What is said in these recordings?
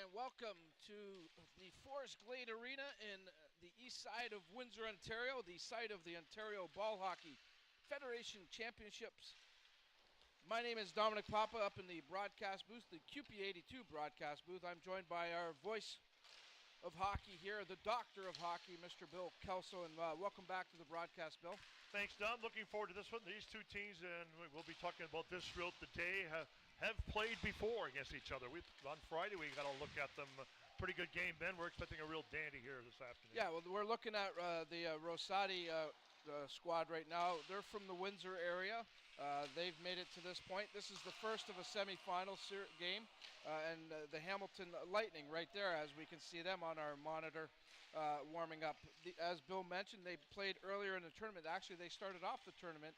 and welcome to the Forest Glade Arena in the east side of Windsor, Ontario, the site of the Ontario Ball Hockey Federation Championships. My name is Dominic Papa, up in the broadcast booth, the QP82 broadcast booth. I'm joined by our voice of hockey here, the doctor of hockey, Mr. Bill Kelso, and welcome back to the broadcast, Bill. Thanks, Dom. Looking forward to this one. These two teams, and we'll be talking about this throughout the day, have played before against each other. On Friday, we got to look at them. Pretty good game then. We're expecting a real dandy here this afternoon. Yeah, well, we're looking at the Rosati squad right now. They're from the Windsor area. They've made it to this point. This is the first of a semifinal game, and the Hamilton Lightning right there, as we can see them on our monitor, warming up. As Bill mentioned, they played earlier in the tournament. Actually, they started off the tournament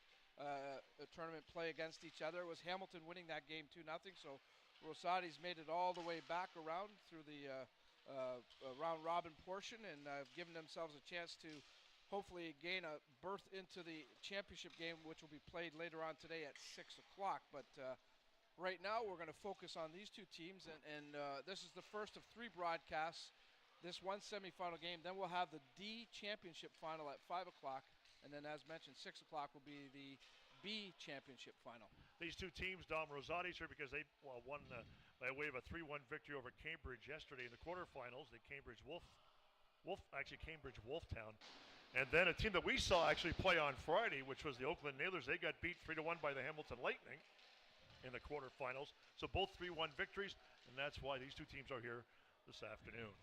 play against each other. It was Hamilton winning that game 2-0, so Rosati's made it all the way back around through the round robin portion and given themselves a chance to hopefully gain a berth into the championship game, which will be played later on today at 6 o'clock. But right now we're going to focus on these two teams, and this is the first of three broadcasts, this one semifinal game. Then we'll have the D championship final at 5 o'clock. And then, as mentioned, 6 o'clock will be the B championship final. These two teams, Dom, Rosati's here because they won by way of a 3-1 victory over Cambridge yesterday in the quarterfinals. The Cambridge Wolftown. And then a team that we saw actually play on Friday, which was the Oakland Nailers. They got beat 3-1 by the Hamilton Lightning in the quarterfinals. So both 3-1 victories, and that's why these two teams are here this afternoon.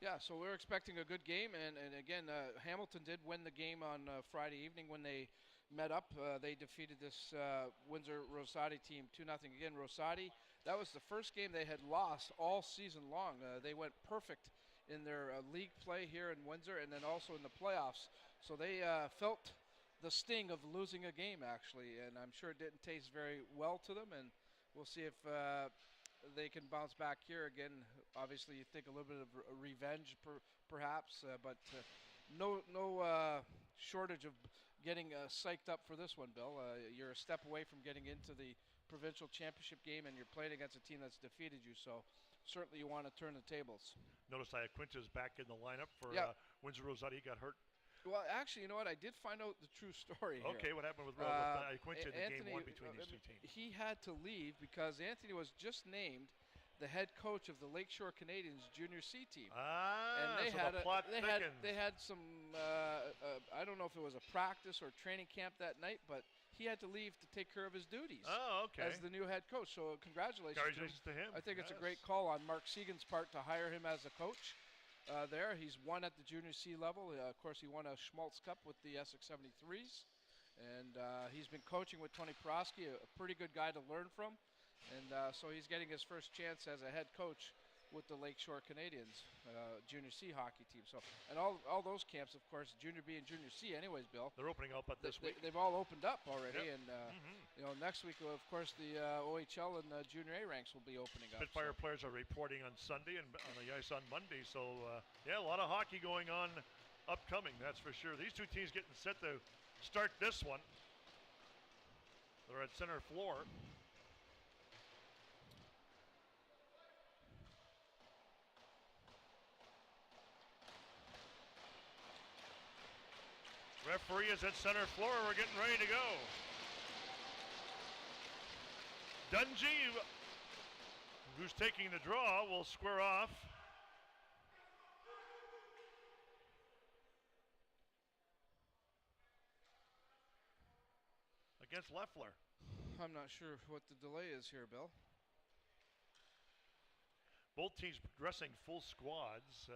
Yeah, so we're expecting a good game, and again, Hamilton did win the game on Friday evening when they met up. They defeated this Windsor Rosati team 2-0. Again, Rosati, that was the first game they had lost all season long. They went perfect in their league play here in Windsor and then also in the playoffs. So they felt the sting of losing a game, actually, and I'm sure it didn't taste very well to them, and we'll see if they can bounce back here again. Obviously, you think a little bit of revenge, perhaps, but no shortage of getting psyched up for this one, Bill. You're a step away from getting into the provincial championship game, and you're playing against a team that's defeated you, so certainly you want to turn the tables. Notice Iaquinta's back in the lineup for Windsor Rosati. He got hurt. Well, actually, you know what? I did find out the true story here. Okay, what happened with Iaquinta in the Anthony, game one between these two teams? He had to leave because Anthony was just named the head coach of the Lakeshore Canadians Junior C team. And they had some, I don't know if it was a practice or training camp that night, but he had to leave to take care of his duties as the new head coach. So congratulations to him. I think it's a great call on Mark Segan's part to hire him as a coach. There, he's won at the Junior C level. Of course, he won a Schmaltz Cup with the Essex 73s, and he's been coaching with Tony Prosky, a pretty good guy to learn from, and so he's getting his first chance as a head coach with the Lakeshore Canadians Junior C hockey team. So, and all those camps, of course, Junior B and Junior C, anyways, Bill. They're opening up this week. They've all opened up already, and next week, of course, the OHL and Junior A ranks will be opening up. Spitfire players are reporting on Sunday and on the ice on Monday. So, a lot of hockey going on upcoming, that's for sure. These two teams getting set to start this one. They're at center floor. Referee is at center floor. We're getting ready to go. Dungy, who's taking the draw, will square off. Against Leffler. I'm not sure what the delay is here, Bill. Both teams dressing full squads.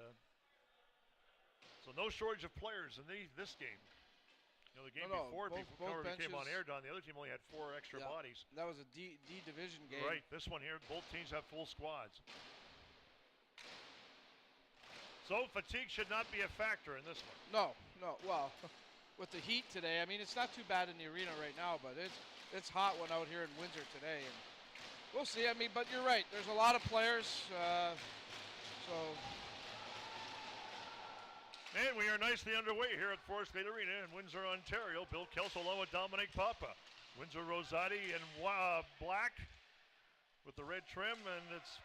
So no shortage of players in this game. The game before came on air, Don, the other team only had 4 extra bodies. That was a D division game. Right, this one here, both teams have full squads. So fatigue should not be a factor in this one. No. Well, with the heat today, I mean, it's not too bad in the arena right now, but it's hot one out here in Windsor today. And we'll see. I mean, but you're right. There's a lot of players, so... And we are nicely underway here at Forest Glade Arena in Windsor, Ontario. Bill Kelso along with Dominic Papa. Windsor Rosati in black with the red trim, and it's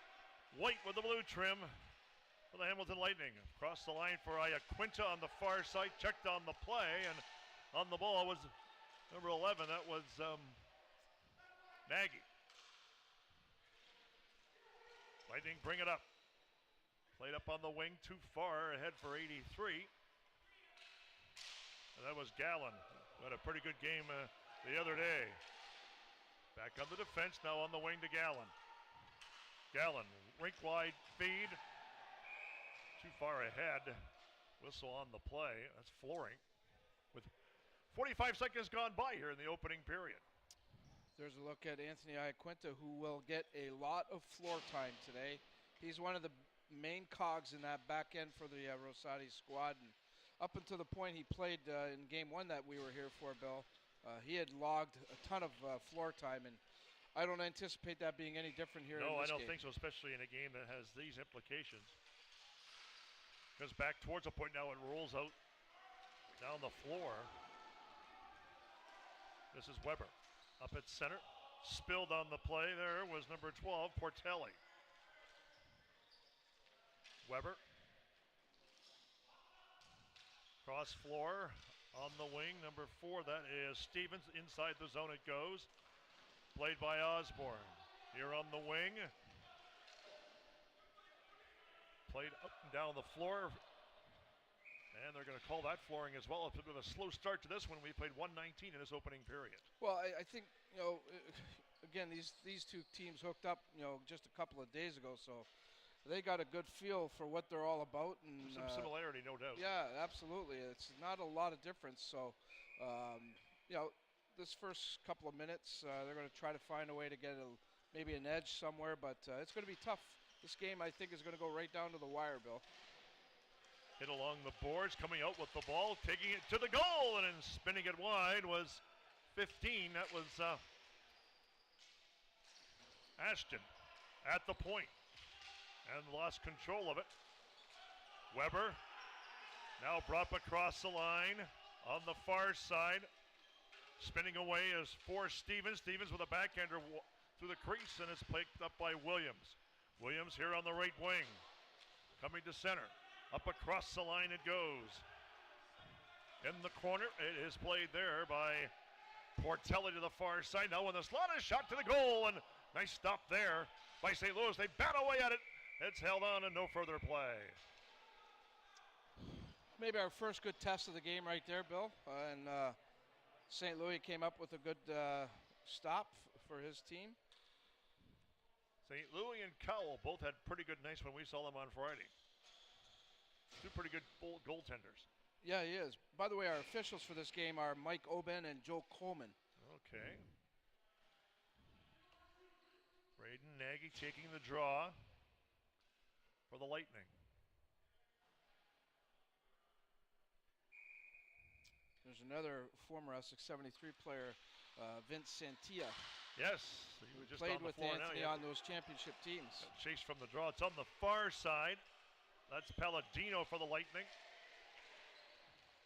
white with the blue trim for the Hamilton Lightning. Across the line for Iaquinta on the far side. Checked on the play, and on the ball was number 11. That was Nagy. Lightning bring it up. Played up on the wing, too far ahead for 83. And that was Gallen, who had a pretty good game the other day. Back on the defense, now on the wing to Gallen. Gallen, rink-wide feed. Too far ahead. Whistle on the play. That's Flooring. With 45 seconds gone by here in the opening period. There's a look at Anthony Iaquinta, who will get a lot of floor time today. He's one of the main cogs in that back end for the Rosati squad. And up until the point he played in game one that we were here for, Bill, he had logged a ton of floor time, and I don't anticipate that being any different here in this game. No, I don't think so, especially in a game that has these implications. Goes back towards the point now, it rolls out down the floor. This is Weber up at center. Spilled on the play there was number 12, Portelli. Weber. Cross floor on the wing, number 4, that is Stevens. Inside the zone it goes. Played by Osborne. Here on the wing. Played up and down the floor. And they're going to call that flooring as well. It's a bit of a slow start to this one. We played 119 in this opening period. Well, I think, again, these two teams hooked up, just a couple of days ago, so they got a good feel for what they're all about. And there's some similarity, no doubt. Yeah, absolutely. It's not a lot of difference. So, this first couple of minutes, they're going to try to find a way to get maybe an edge somewhere, but it's going to be tough. This game, I think, is going to go right down to the wire, Bill. Hit along the boards, coming out with the ball, taking it to the goal, and then spinning it wide was 15. That was Ashton at the point and lost control of it. Weber now brought across the line on the far side. Spinning away is for Stevens. Stevens with a backhander through the crease, and it's picked up by Williams. Williams here on the right wing. Coming to center. Up across the line it goes. In the corner, it is played there by Portelli to the far side. Now on the slot, a shot to the goal, and nice stop there by St. Louis. They bat away at it. It's held on and no further play. Maybe our first good test of the game right there, Bill. And St. Louis came up with a good stop for his team. St. Louis and Cowell both had pretty good nights when we saw them on Friday. Two pretty good goaltenders. Yeah, he is. By the way, our officials for this game are Mike Oben and Joe Coleman. Okay. Braden Nagy taking the draw for the Lightning. There's another former Essex 73 player, Vince Santia. Yes, he was just played on the with floor Anthony now, on those championship teams. Chased from the draw. It's on the far side. That's Palladino for the Lightning.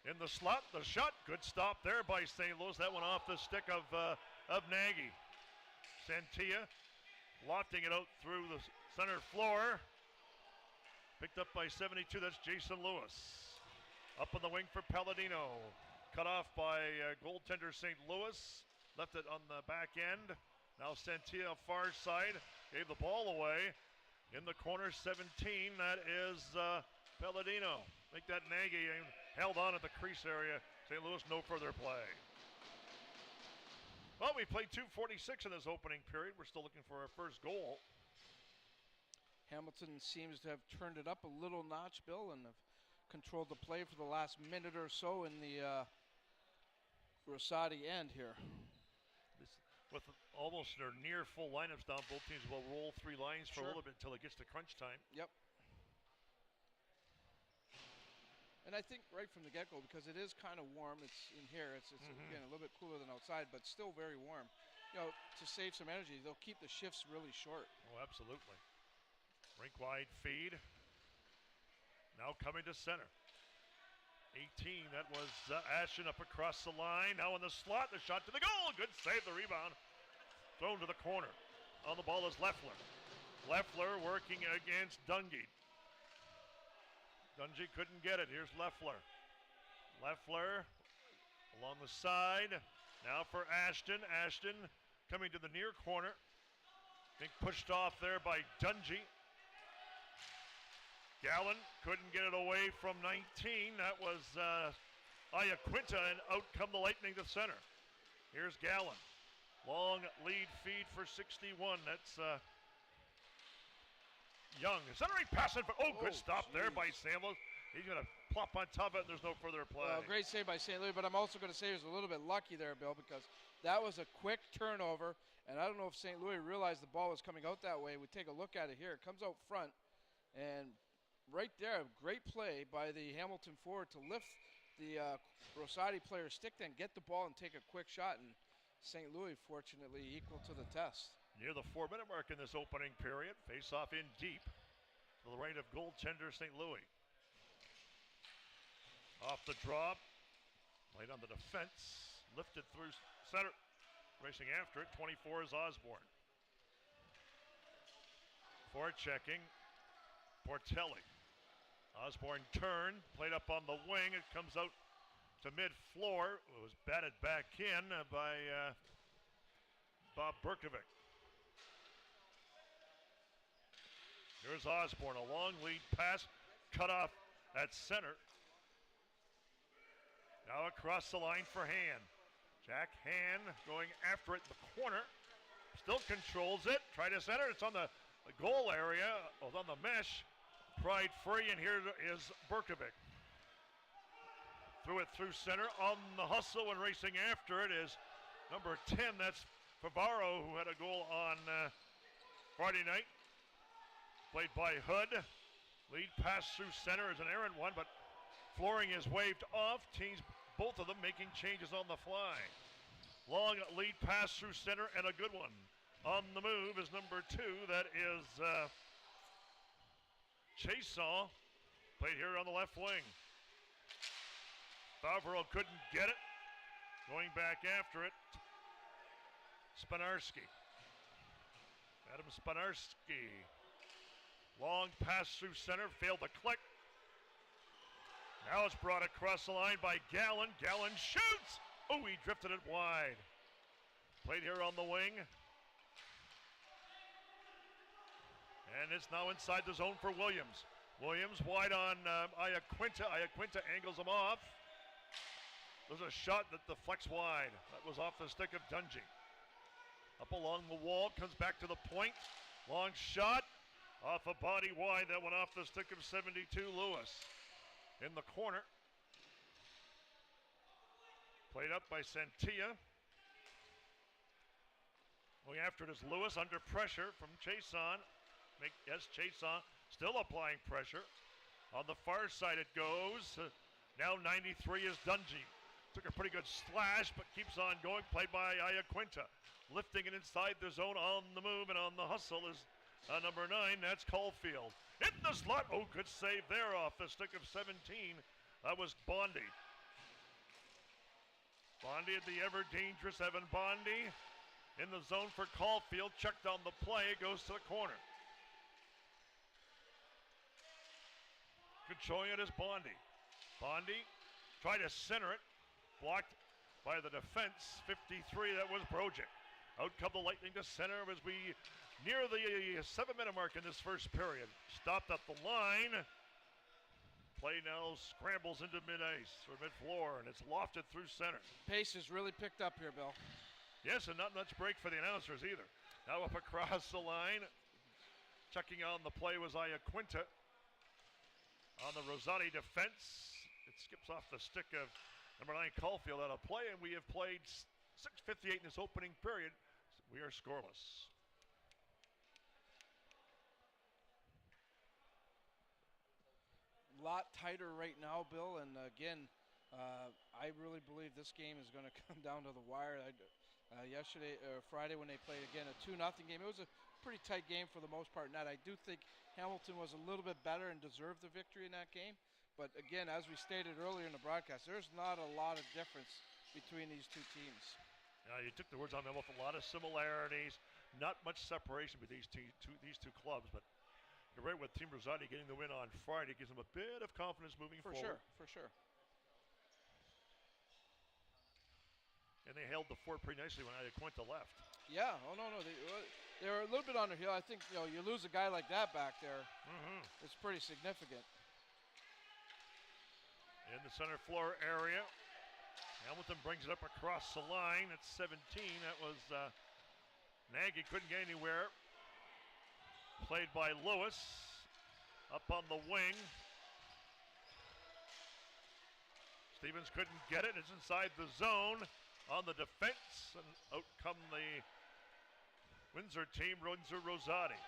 In the slot, the shot. Good stop there by St. Louis. That went off the stick of Nagy. Santia lofting it out through the center floor. Picked up by 72. That's Jason Lewis. Up on the wing for Palladino. Cut off by goaltender St. Louis. Left it on the back end. Now Santia far side. Gave the ball away. In the corner, 17. That is Palladino. Make that Nagy held on at the crease area. St. Louis, no further play. Well, we played 2:46 in this opening period. We're still looking for our first goal. Hamilton seems to have turned it up a little notch, Bill, and have controlled the play for the last minute or so in the Rosati end here. With almost their near full lineups down, both teams will roll three lines for a little bit until it gets to crunch time. Yep. And I think right from the get-go, because it is kind of warm, it's in here, it's again, a little bit cooler than outside, but still very warm. To save some energy, they'll keep the shifts really short. Oh, absolutely. Rink-wide feed. Now coming to center. 18, that was Ashton up across the line. Now in the slot, the shot to the goal. Good save, the rebound. Thrown to the corner. On the ball is Leffler. Leffler working against Dungy. Dungy couldn't get it. Here's Leffler. Leffler along the side. Now for Ashton. Ashton coming to the near corner. Being pushed off there by Dungy. Gallen couldn't get it away from 19. That was Iaquinta, and out come the Lightning to center. Here's Gallen. Long lead feed for 61. That's Young. Centering pass in for, good stop there by Samuels. He's going to plop on top of it, and there's no further play. Well, great save by St. Louis, but I'm also going to say he was a little bit lucky there, Bill, because that was a quick turnover, and I don't know if St. Louis realized the ball was coming out that way. We take a look at it here. It comes out front, and right there, great play by the Hamilton forward to lift the Rosati player's stick, then get the ball and take a quick shot, and St. Louis, fortunately, equal to the test. Near the 4-minute mark in this opening period. Face off in deep to the right of goaltender St. Louis. Off the drop, played on the defense, lifted through center, racing after it. 24 is Osborne. Forechecking, Portelli. Osborne turned, played up on the wing. It comes out to mid-floor. It was batted back in by Bob Berkovic. Here's Osborne, a long lead pass, cut off at center. Now across the line for Hand. Jack Hand going after it in the corner. Still controls it. Try to center. It's on the goal area. Oh, on the mesh. Pried free, and here is Berkovic. Threw it through center. On the hustle and racing after it is number 10. That's Favaro, who had a goal on Friday night. Played by Hood. Lead pass through center is an errant one, but flooring is waved off. Teams, both of them making changes on the fly. Long lead pass through center and a good one. On the move is number 2. That is Chason. Played here on the left wing. Favreau couldn't get it. Going back after it. Spanarski. Adam Spanarski. Long pass through center. Failed to click. Now it's brought across the line by Gallen. Gallen shoots! Oh, he drifted it wide. Played here on the wing. And it's now inside the zone for Williams. Williams wide on Iaquinta. Iaquinta angles him off. There's a shot that deflects wide. That was off the stick of Dungy. Up along the wall, comes back to the point. Long shot. Off a body wide. That went off the stick of 72 Lewis. In the corner. Played up by Santia. Going after it is Lewis under pressure from Chason. Chason still applying pressure. On the far side it goes. Now 93 is Dungy. Took a pretty good slash, but keeps on going. Played by Iaquinta. Lifting it inside the zone on the move, and on the hustle is number 9. That's Caulfield. In the slot. Oh, good save there off the stick of 17. That was Bondi. Bondi, the ever dangerous Evan Bondi. In the zone for Caulfield. Checked on the play. Goes to the corner. Controlling it is Bondi. Bondi tried to center it. Blocked by the defense. 53, that was Brojic. Out come the Lightning to center as we near the 7-minute mark in this first period. Stopped at the line. Play now scrambles into mid-ice or mid-floor, and it's lofted through center. Pace has really picked up here, Bill. Yes, and not much break for the announcers either. Now up across the line. Checking on the play was Iaquinta. On the Rosati defense, it skips off the stick of number 9 Caulfield out of play, and we have played 6:58 in this opening period. We are scoreless. A lot tighter right now, Bill, and again, I really believe this game is going to come down to the wire. Friday when they played again a 2-0 game, it was a pretty tight game for the most part. Net, I do think Hamilton was a little bit better and deserved the victory in that game. But again, as we stated earlier in the broadcast, there's not a lot of difference between these two teams. You took the words on them with a lot of similarities. not much separation between these two clubs, but you're right with Team Rosati getting the win on Friday. Gives them a bit of confidence moving forward. For sure. And they held the fort pretty nicely when Iaquinta left. Yeah, oh no, they were a little bit on their heel. I think you lose a guy like that back there. It's pretty significant. In the center floor area, Hamilton brings it up across the line. It's 17. That was Nagy couldn't get anywhere. Played by Lewis. Up on the wing. Stevens couldn't get it. It's inside the zone. On the defense, and out come the Windsor team, Windsor Rosati.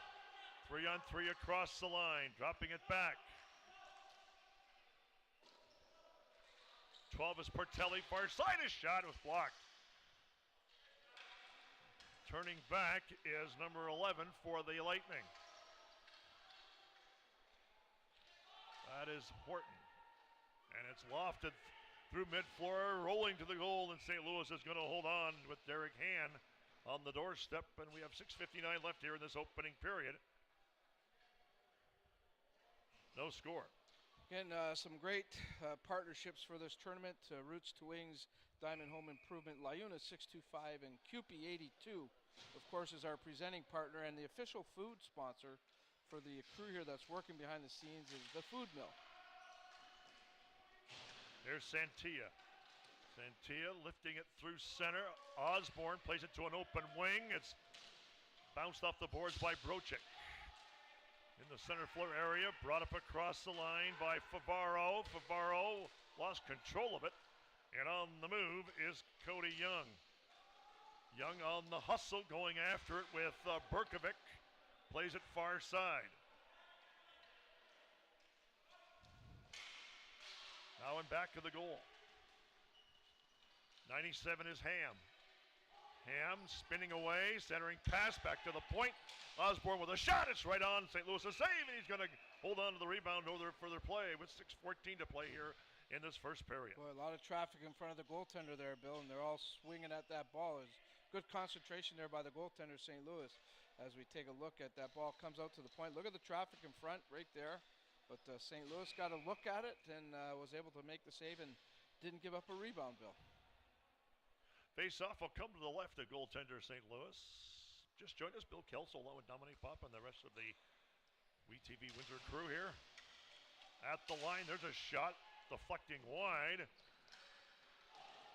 3-on-3 across the line, dropping it back. 12 is Portelli, far side, his shot was blocked. Turning back is number 11 for the Lightning. That is Horton, and it's lofted through mid-floor, rolling to the goal, and St. Louis is going to hold on with Derek Hand on the doorstep, and we have 6:59 left here in this opening period. No score. Again, some great partnerships for this tournament. Roots to Wings, Diamond Home Improvement, Liuna 625, and Cupie 82, of course, is our presenting partner, and the official food sponsor for the crew here that's working behind the scenes is the Food Mill. There's Santilla. Santilla lifting it through center. Osborne plays it to an open wing. It's bounced off the boards by Brochik. In the center floor area, brought up across the line by Favaro. Favaro lost control of it. And on the move is Cody Young. Young on the hustle, going after it with Berkovic. Plays it far side. Now and back to the goal. 97 is Ham. Ham spinning away, centering pass back to the point. Osborne with a shot. It's right on St. Louis. A save, and he's going to hold on to the rebound over further play with 6:14 to play here in this first period. Boy, a lot of traffic in front of the goaltender there, Bill, and they're all swinging at that ball. There's good concentration there by the goaltender, St. Louis, as we take a look at that ball. Comes out to the point. Look at the traffic in front right there. But St. Louis got a look at it and was able to make the save and didn't give up a rebound, Bill. Face-off will come to the left of goaltender St. Louis. Just joined us, Bill Kelso, along with Dominique Pop and the rest of the WeTV Windsor crew here. At the line, there's a shot deflecting wide.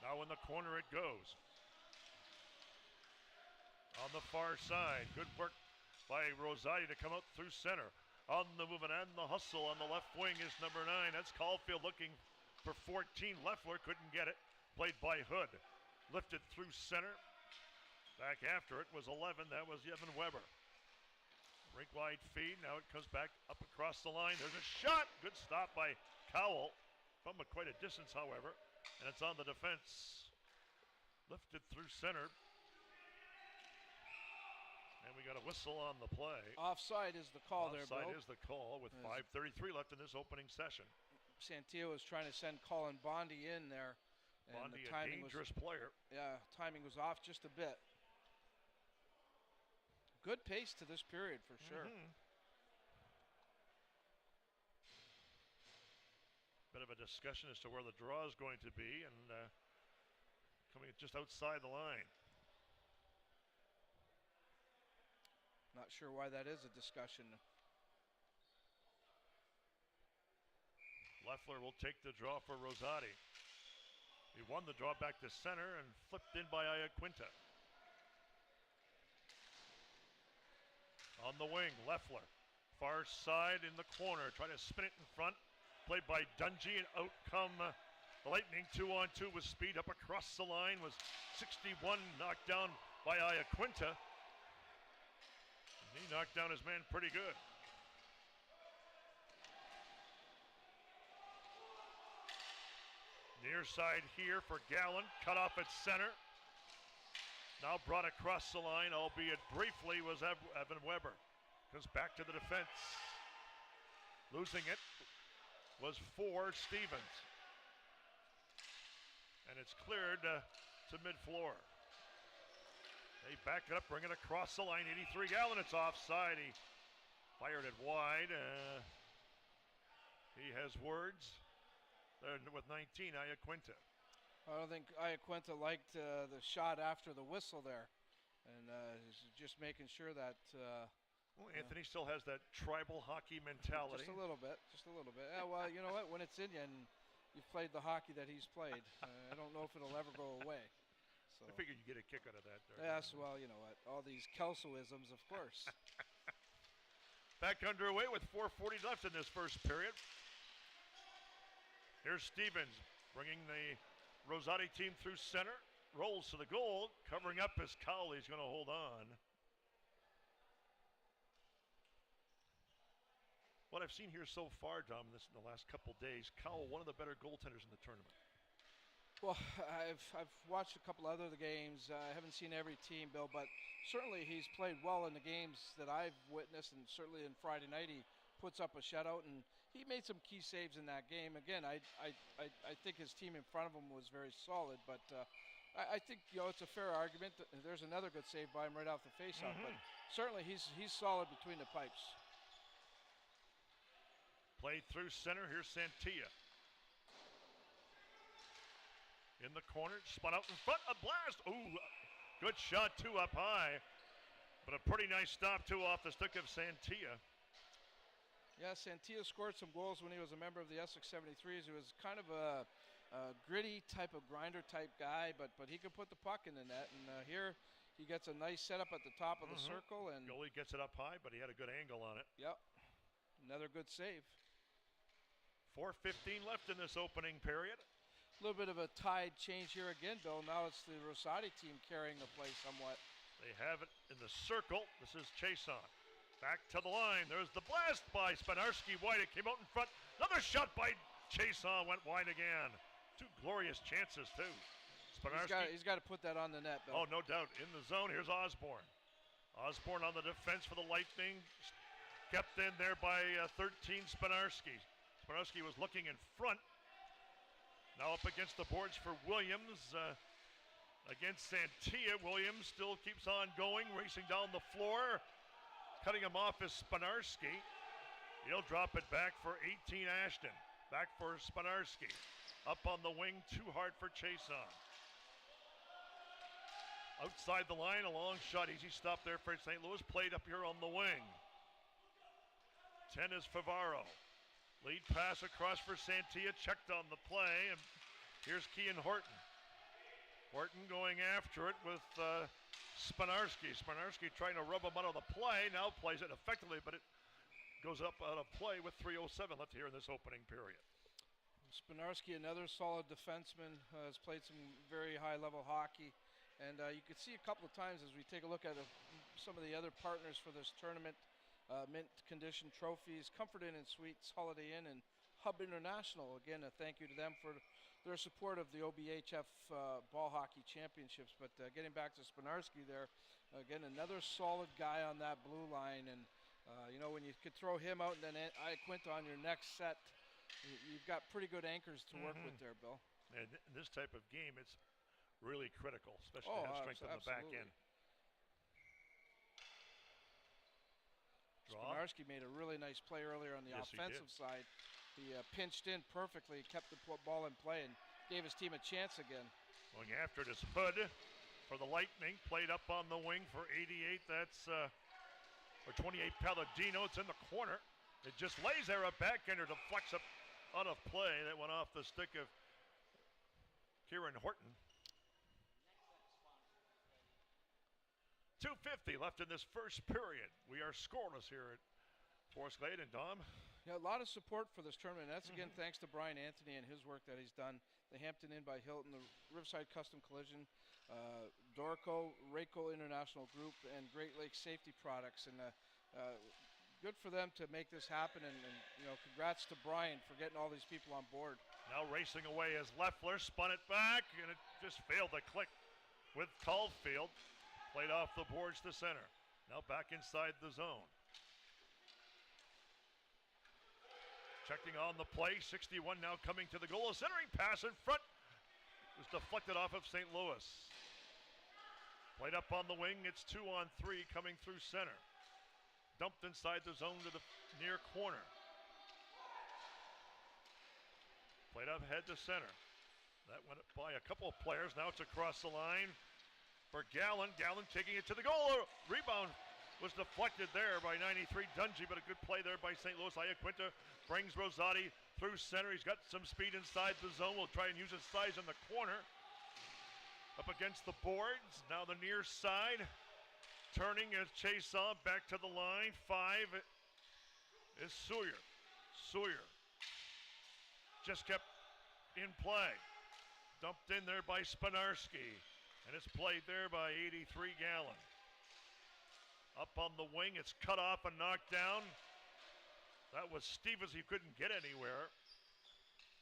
Now in the corner it goes. On the far side, good work by Rosati to come out through center. On the move and the hustle on the left wing is number 9. That's Caulfield looking for 14. Leffler couldn't get it. Played by Hood. Lifted through center. Back after it was 11. That was Evan Weber. Rink wide feed. Now it comes back up across the line. There's a shot. Good stop by Cowell. From quite a distance, however. And it's on the defense. Lifted through center. And we got a whistle on the play. Offside is the call there, Bill. Offside is the call with 5:33 left in this opening session. Santillo was trying to send Colin Bondi in there. And Bondi, the a dangerous player. Yeah, timing was off just a bit. Good pace to this period for sure. Bit of a discussion as to where the draw is going to be, and coming just outside the line. Not sure why that is a discussion. Leffler will take the draw for Rosati. He won the draw back to center and flipped in by Iaquinta. On the wing, Leffler. Far side in the corner, trying to spin it in front. Played by Dungy, and out come the Lightning. 2-on-2 with speed up across the line. Was 61 knocked down by Iaquinta. He knocked down his man pretty good. Near side here for Gallen, cut off at center. Now brought across the line, albeit briefly, was Evan Weber. Comes back to the defense. Losing it was for Stevens. And it's cleared to mid-floor. They back it up, bring it across the line. 83 Gallon, it's offside. He fired it wide. He has words with 19, Iaquinta. I don't think Iaquinta liked the shot after the whistle there. And he's just making sure that... well, Anthony still has that tribal hockey mentality. Just a little bit. Yeah, well, you know what? When it's in you and you've played the hockey that he's played, I don't know if it'll ever go away. So. I figured you'd get a kick out of that. Yes, well, you know what? All these Kelso-isms, of course. Back underway with 4:40 left in this first period. Here's Stevens bringing the Rosati team through center. Rolls to the goal. Covering up his Cowley. He's going to hold on. What I've seen here so far, Dom, in the last couple days, Cowell, one of the better goaltenders in the tournament. Well, I've watched a couple other games. I haven't seen every team, Bill, but certainly he's played well in the games that I've witnessed, and certainly in Friday night he puts up a shutout, and he made some key saves in that game. Again, I think his team in front of him was very solid, but I think it's a fair argument. There's another good save by him right off the faceoff, but certainly he's solid between the pipes. Played through center. Here's Santilla. In the corner, spun out in front, a blast. Ooh, good shot, two up high. But a pretty nice stop, too, off the stick of Santilla. Yeah, Santilla scored some goals when he was a member of the Essex 73s. He was kind of a gritty type of grinder type guy, but he could put the puck in the net. And here he gets a nice setup at the top of the circle. And goalie gets it up high, but he had a good angle on it. Yep, another good save. 4:15 left in this opening period. A little bit of a tide change here again, Bill. Now it's the Rosati team carrying the play somewhat. They have it in the circle. This is Chason. Back to the line. There's the blast by Spanarski wide. It came out in front. Another shot by Chason went wide again. Two glorious chances, too. Spanarski. He's got to put that on the net, Bill. Oh, no doubt. In the zone, here's Osborne. Osborne on the defense for the Lightning. Kept in there by 13 Spanarski. Spanarski was looking in front. Now up against the boards for Williams. Against Santilla. Williams still keeps on going, racing down the floor. Cutting him off is Spanarski. He'll drop it back for 18 Ashton. Back for Spanarski. Up on the wing, too hard for Chason. Outside the line, a long shot. Easy stop there for St. Louis. Played up here on the wing. 10 is Favaro. Lead pass across for Santilla, checked on the play, and here's Kean Horton. Horton going after it with Spanarski. Spanarski trying to rub him out of the play, now plays it effectively, but it goes up out of play with 3:07 left here in this opening period. Spanarski, another solid defenseman, has played some very high-level hockey, and you can see a couple of times as we take a look at some of the other partners for this tournament. Mint Condition Trophies, Comfort Inn and Suites, Holiday Inn, and Hub International. Again, a thank you to them for their support of the OBHF Ball Hockey Championships. But getting back to Spanarski there, again, another solid guy on that blue line. And, when you could throw him out and then Iaquinta on your next set, you've got pretty good anchors to work with there, Bill. And in this type of game, it's really critical, especially to have strength on the back end. Spanarski made a really nice play earlier on the offensive side. He pinched in perfectly, kept the ball in play, and gave his team a chance again. Going after it is Hood for the Lightning. Played up on the wing for 88. That's, or 28, Palladino. It's in the corner. It just lays there. A backhander deflects up out of play. That went off the stick of Kieran Horton. 2:50 left in this first period. We are scoreless here at Forest Glade, and Dom. Yeah, a lot of support for this tournament. That's again thanks to Brian Anthony and his work that he's done. The Hampton Inn by Hilton, the Riverside Custom Collision, Dorco, Rayco International Group, and Great Lakes Safety Products. And good for them to make this happen. And congrats to Brian for getting all these people on board. Now racing away as Leffler spun it back, and it just failed to click with Caulfield. Played off the boards to center. Now back inside the zone. Checking on the play. 61 now coming to the goal. A centering pass in front was deflected off of St. Louis. Played up on the wing. It's 2-on-3 coming through center. Dumped inside the zone to the near corner. Played up head to center. That went by a couple of players. Now it's across the line for Gallon. Gallon taking it to the goal. Rebound was deflected there by 93 Dungy, but a good play there by St. Louis. Iaquinta brings Rosati through center. He's got some speed inside the zone. Will try and use his size in the corner. Up against the boards. Now the near side. Turning as chase off back to the line. 5 is Sawyer. Sawyer just kept in play. Dumped in there by Spinarski. And it's played there by 83 Gallon. Up on the wing, it's cut off and knocked down. That was Stevens, he couldn't get anywhere.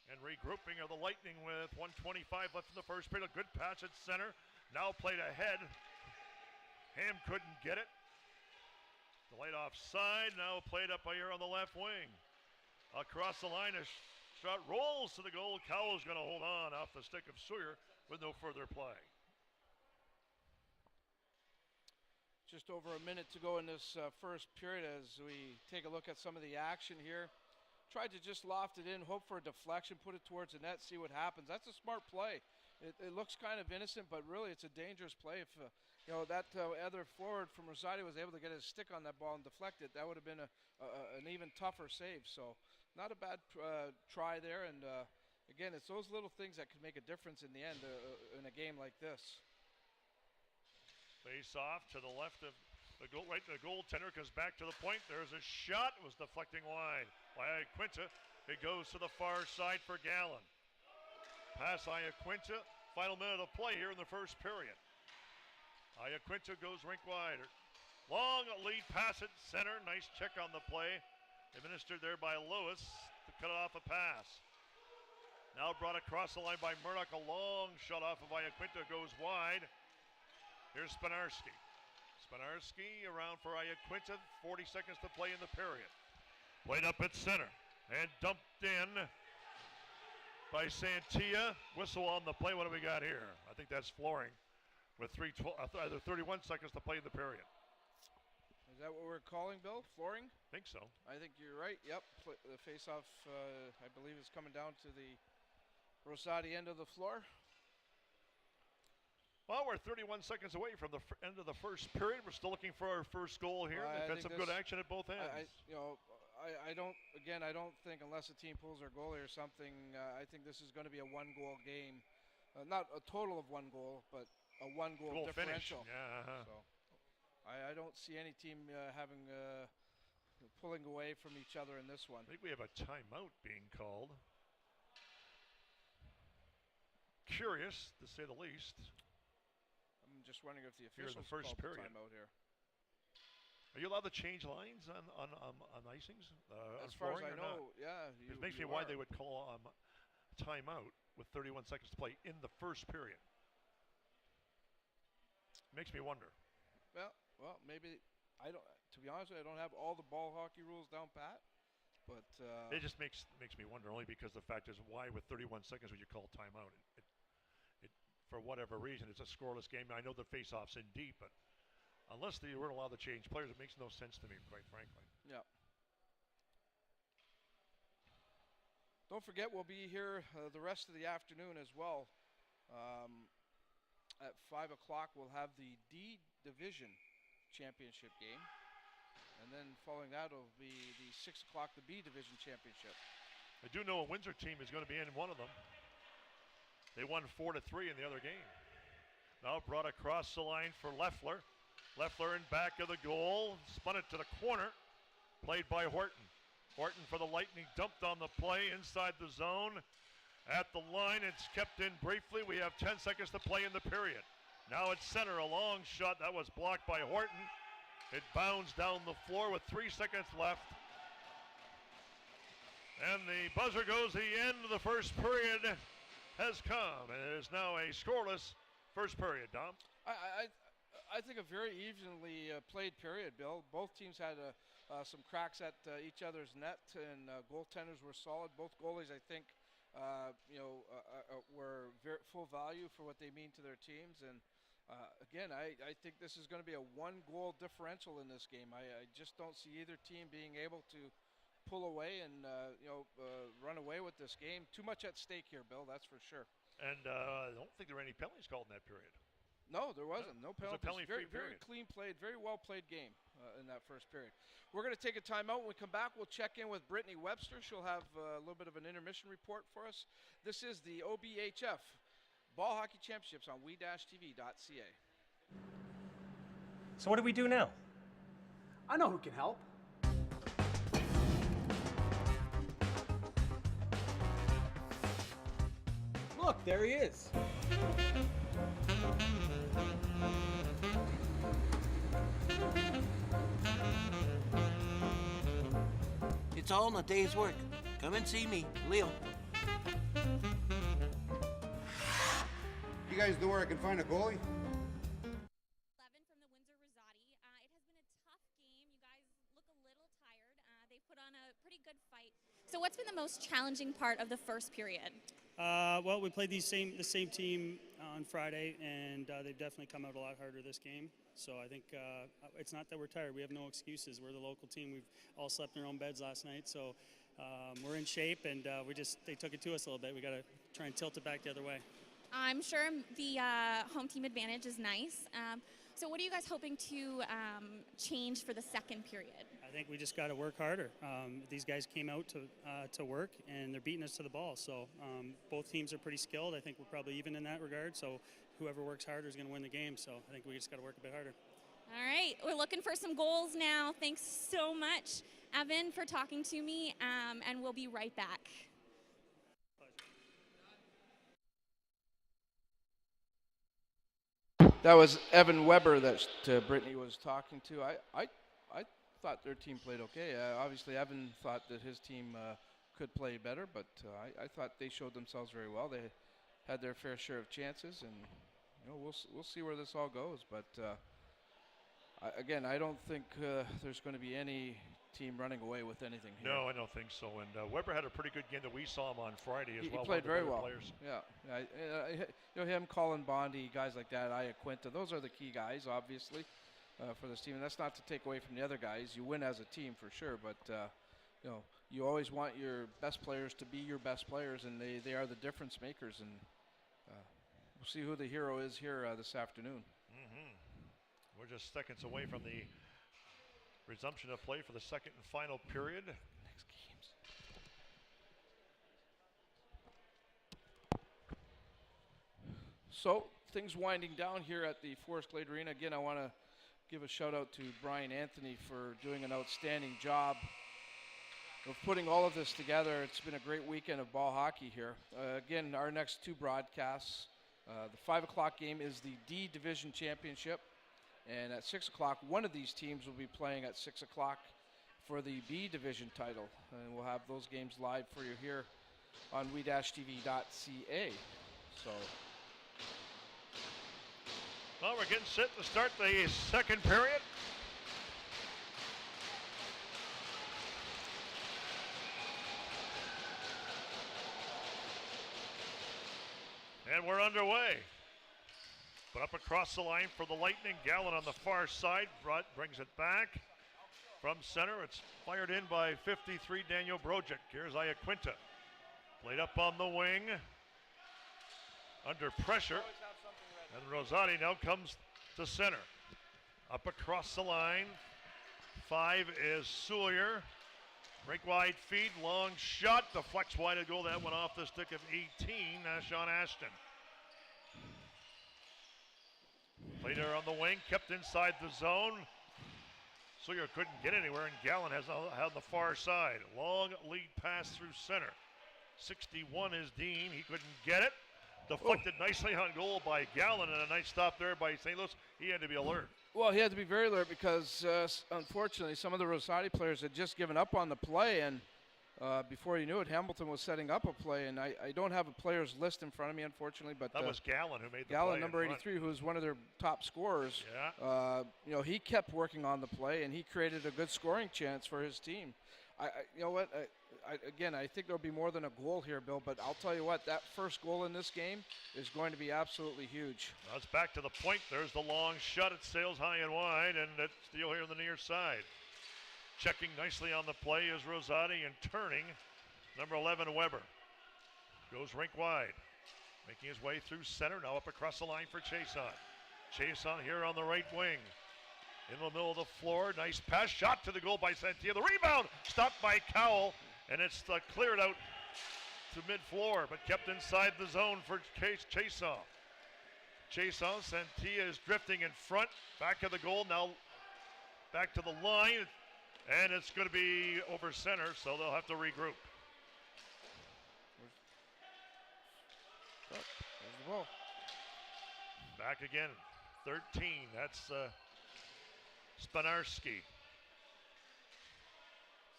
And regrouping of the Lightning with 1:25 left in the first period. A good pass at center. Now played ahead. Ham couldn't get it. Delayed offside. Now played up here on the left wing. Across the line, a shot rolls to the goal. Cowell's going to hold on off the stick of Sawyer with no further play. Just over a minute to go in this first period as we take a look at some of the action here. Tried to just loft it in, hope for a deflection, put it towards the net, see what happens. That's a smart play. It looks kind of innocent, but really it's a dangerous play. If that other forward from Rosati was able to get his stick on that ball and deflect it, that would have been an even tougher save. So not a bad try there. And again, it's those little things that could make a difference in the end in a game like this. Face off to the left of the goal, right to the goaltender, comes back to the point. There's a shot. It was deflecting wide by Iaquinta. It goes to the far side for Gallon. Pass Iaquinta. Final minute of play here in the first period. Iaquinta goes rink wide. Long lead pass at center. Nice check on the play. Administered there by Lewis to cut off a pass. Now brought across the line by Murdoch. A long shot off of Iaquinta goes wide. Here's Spinarski. Spinarski around for Iaquinta. 40 seconds to play in the period. Played up at center and dumped in by Santia. Whistle on the play. What do we got here? I think that's flooring with 31 seconds to play in the period. Is that what we're calling, Bill? Flooring? I think so. I think you're right. Yep. The face-off, I believe, is coming down to the Rosati end of the floor. Well, we're 31 seconds away from the end of the first period. We're still looking for our first goal here. They've had some good action at both ends. I don't think unless a team pulls their goalie or something, I think this is going to be a one-goal game. Not a total of one goal, but a one-goal differential. Finish. Yeah. So I don't see any team pulling away from each other in this one. I think we have a timeout being called. Curious, to say the least. I'm just wondering if the officials called the timeout here. Are you allowed to change lines on icings? As far as I know, yeah. It makes me why they would call timeout with 31 seconds to play in the first period. Makes me wonder. Well, maybe I don't. To be honest, I don't have all the ball hockey rules down pat, but it just makes me wonder. Only because the fact is, why with 31 seconds would you call timeout? For whatever reason, it's a scoreless game. I know the face-off's in deep, but unless they weren't allowed to change players, it makes no sense to me, quite frankly. Yeah. Don't forget, we'll be here the rest of the afternoon as well. At 5 o'clock, we'll have the D Division Championship game. And then following that will be the 6 o'clock, the B Division Championship. I do know a Windsor team is going to be in one of them. They won 4-3 in the other game. Now brought across the line for Leffler. Leffler in back of the goal. Spun it to the corner. Played by Horton. Horton for the Lightning dumped on the play inside the zone. At the line, it's kept in briefly. We have 10 seconds to play in the period. Now at center, a long shot. That was blocked by Horton. It bounds down the floor with 3 seconds left. And the buzzer goes. The end of the first period has come, and it is now a scoreless first period. Dom? I think a very evenly played period, Bill. Both teams had some cracks at each other's net, and goaltenders were solid. Both goalies, I think, were full value for what they mean to their teams. And Again, I think this is going to be a one-goal differential in this game. I just don't see either team being able to pull away and run away with this game. Too much at stake here, Bill. That's for sure. And I don't think there were any penalties called in that period. No, there wasn't. No penalties. It was a penalty-free very period. Clean played, very well played game in that first period. We're going to take a timeout. When we come back, we'll check in with Brittany Webster. She'll have a little bit of an intermission report for us. This is the OBHF Ball Hockey Championships on we-tv.ca. So what do we do now? I know who can help. Look, there he is. It's all in a day's work. Come and see me, Leo. You guys know where I can find a goalie? 11 from the Windsor Rosati. It has been a tough game. You guys look a little tired. They put on a pretty good fight. So what's been the most challenging part of the first period? Well, we played the same team on Friday, and they've definitely come out a lot harder this game. So I think it's not that we're tired. We have no excuses. We're the local team. We've all slept in our own beds last night, so we're in shape, and they took it to us a little bit. We got to try and tilt it back the other way. I'm sure the home team advantage is nice. So what are you guys hoping to change for the second period? I think we just got to work harder. These guys came out to work, and they're beating us to the ball. So both teams are pretty skilled. I think we're probably even in that regard. So whoever works harder is going to win the game. So I think we just got to work a bit harder. All right, we're looking for some goals now. Thanks so much, Evan, for talking to me, and we'll be right back. That was Evan Weber that Brittany was talking to. I thought their team played okay. Obviously, Evan thought that his team could play better, but I thought they showed themselves very well. They had their fair share of chances, and we'll see where this all goes. But again, I don't think there's going to be any team running away with anything here. No, I don't think so. And Weber had a pretty good game that we saw him on Friday as well. He played very well. Players. Yeah, him, Colin Bondi, guys like that, Iaquinta, those are the key guys, obviously, for this team. And that's not to take away from the other guys. You win as a team for sure, but you always want your best players to be your best players, and they are the difference makers. And we'll see who the hero is here this afternoon. Mm-hmm. We're just seconds away from the resumption of play for the second and final period. Next games. So things winding down here at the Forest Glade Arena. Again, I want to give a shout out to Brian Anthony for doing an outstanding job of putting all of this together. It's been a great weekend of ball hockey here. Again, our next two broadcasts. The 5 o'clock game is the D Division Championship. And at 6 o'clock, one of these teams will be playing at 6 o'clock for the B Division title. And we'll have those games live for you here on we-tv.ca. So, well, we're getting set to start the second period. And we're underway. But up across the line for the Lightning, Gallen on the far side, brings it back from center. It's fired in by 53, Daniel Brojic. Here's Iaquinta. Played up on the wing, under pressure. And Rosati now comes to center. Up across the line, 5 is Soulier. Break wide feed, long shot, deflects wide of goal. That went off the stick of 18, Sean Ashton. Later on the wing, kept inside the zone. Sawyer couldn't get anywhere, and Gallen has on the far side. Long lead pass through center. 61 is Dean. He couldn't get it. Deflected nicely on goal by Gallen, and a nice stop there by St. Louis. He had to be alert. well, he had to be very alert because, unfortunately, some of the Rosati players had just given up on the play, and before you knew it, Hamilton was setting up a play, and I don't have a players list in front of me, unfortunately, but that was Gallen who made the play. Gallen, number 83, who was one of their top scorers. Yeah. He kept working on the play, and he created a good scoring chance for his team. You know what? Again, I think there'll be more than a goal here, Bill. But I'll tell you what, that first goal in this game is going to be absolutely huge. Now it's back to the point. There's the long shot. It sails high and wide, and it's still here on the near side. Checking nicely on the play is Rosati, and turning, number 11, Weber. Goes rink wide. Making his way through center. Now up across the line for Chason. Chason here on the right wing. In the middle of the floor, nice pass, shot to the goal by Santia. The rebound stopped by Cowell, and it's cleared out to mid-floor, but kept inside the zone for Chason. Chason, Santia is drifting in front, back of the goal, now back to the line, and it's going to be over center, so they'll have to regroup. There's the ball. Back again, 13, that's Spanarski.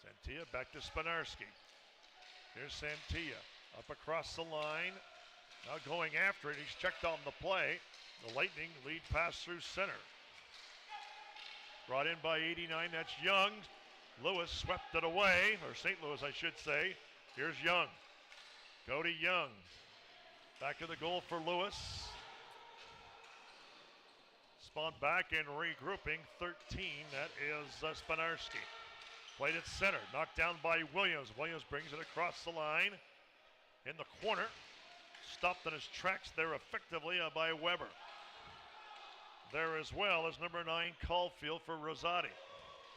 Santia back to Spanarski. Here's Santia up across the line. Now going after it. He's checked on the play. The Lightning lead pass through center. Brought in by 89. That's Young. Lewis swept it away, or St. Louis, I should say. Here's Young. Cody Young. Back to the goal for Lewis. Spawn back and regrouping. 13, that is Spanarski. Played at center, knocked down by Williams. Williams brings it across the line. In the corner. Stopped in his tracks there effectively by Weber. There as well as number 9, Caulfield for Rosati.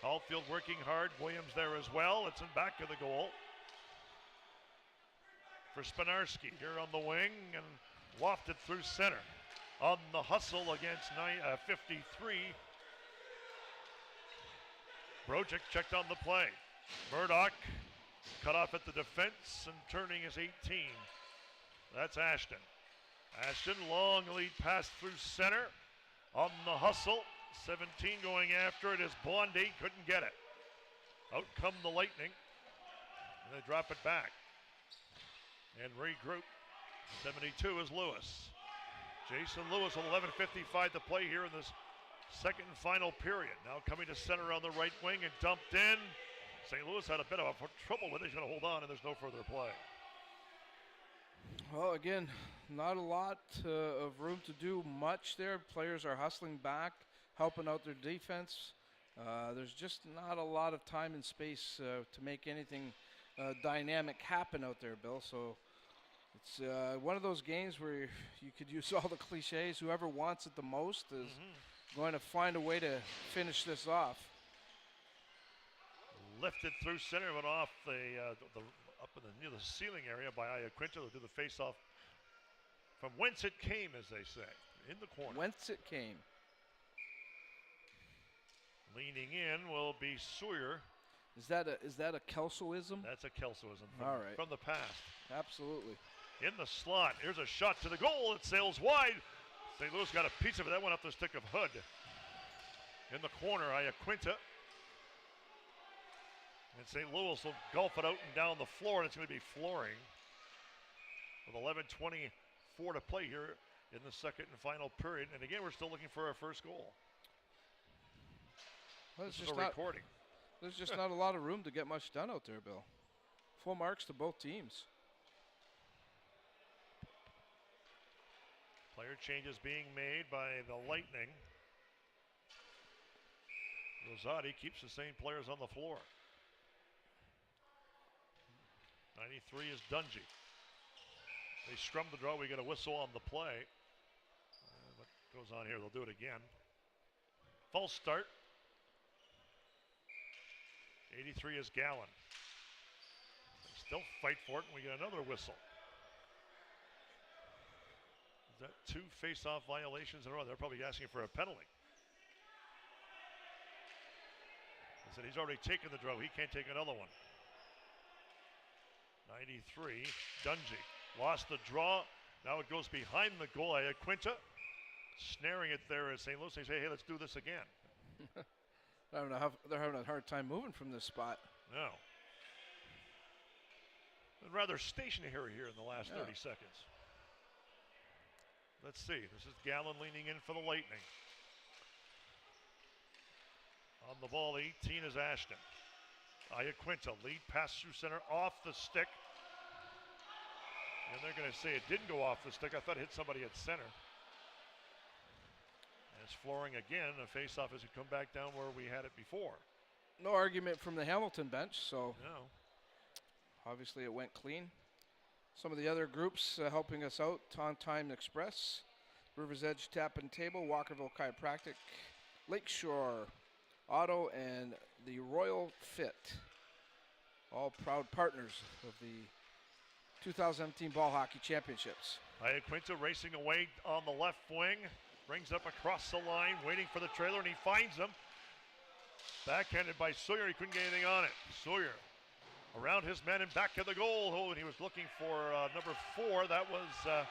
Caulfield working hard. Williams there as well. It's in back of the goal for Spanarski here on the wing and wafted through center. On the hustle against 53. Brojic checked on the play. Murdoch cut off at the defense and turning is 18. That's Ashton. Ashton, long lead pass through center. On the hustle, 17 going after it as Blondie couldn't get it. Out come the Lightning. And they drop it back. And regroup. 72 is Lewis. Jason Lewis with 11:55 to play here in this second and final period. Now coming to center on the right wing and dumped in. St. Louis had a bit of trouble with it. He's going to hold on, and there's no further play. Well, again, not a lot of room to do much there. Players are hustling back, helping out their defense. There's just not a lot of time and space to make anything dynamic happen out there, Bill. So it's one of those games where you could use all the cliches. Whoever wants it the most is going to find a way to finish this off. Lifted through center, went off up in near the ceiling area by Iaquinta. They'll do the face-off from whence it came, as they say, in the corner. Whence it came. Leaning in will be Sawyer. Is that a Kelsoism? That's a Kelsoism All right. From the past. Absolutely. In the slot, here's a shot to the goal. It sails wide. St. Louis got a piece of it. That went up the stick of Hood. In the corner, Iaquinta. And St. Louis will gulp it out and down the floor, and it's going to be flooring. With 11:24 to play here in the second and final period. And again, we're still looking for our first goal. Well, this is a recording. There's just not a lot of room to get much done out there, Bill. Full marks to both teams. Player changes being made by the Lightning. Rosati keeps the same players on the floor. 93 is Dungy. They scrum the draw. We get a whistle on the play. What goes on here? They'll do it again. False start. 83 is Gallen. They still fight for it, and we get another whistle. Is that 2 face-off violations in a row? They're probably asking for a penalty. I said he's already taken the draw. He can't take another one. 93, Dungy. Lost the draw. Now it goes behind the goal. Iaquinta snaring it there as St. Louis. They say, hey, let's do this again. They're having a hard time moving from this spot. No. Been rather stationary here in the last 30 seconds. Let's see. This is Gallen leaning in for the Lightning. On the ball, 18 is Ashton. Iaquinta, lead pass through center off the stick. And they're going to say it didn't go off the stick. I thought it hit somebody at center. And it's flooring again. A face-off as it come back down where we had it before. No argument from the Hamilton bench, so No. obviously it went clean. Some of the other groups helping us out, On Time Express, River's Edge Tap and Table, Walkerville Chiropractic, Lakeshore Auto, and the Royal Fit. All proud partners of the 2017 Ball Hockey Championships. Iaquinta racing away on the left wing. Brings up across the line, waiting for the trailer, and he finds him. Backhanded by Sawyer. He couldn't get anything on it. Sawyer around his man and back to the goal. Oh, and he was looking for number 4. That was,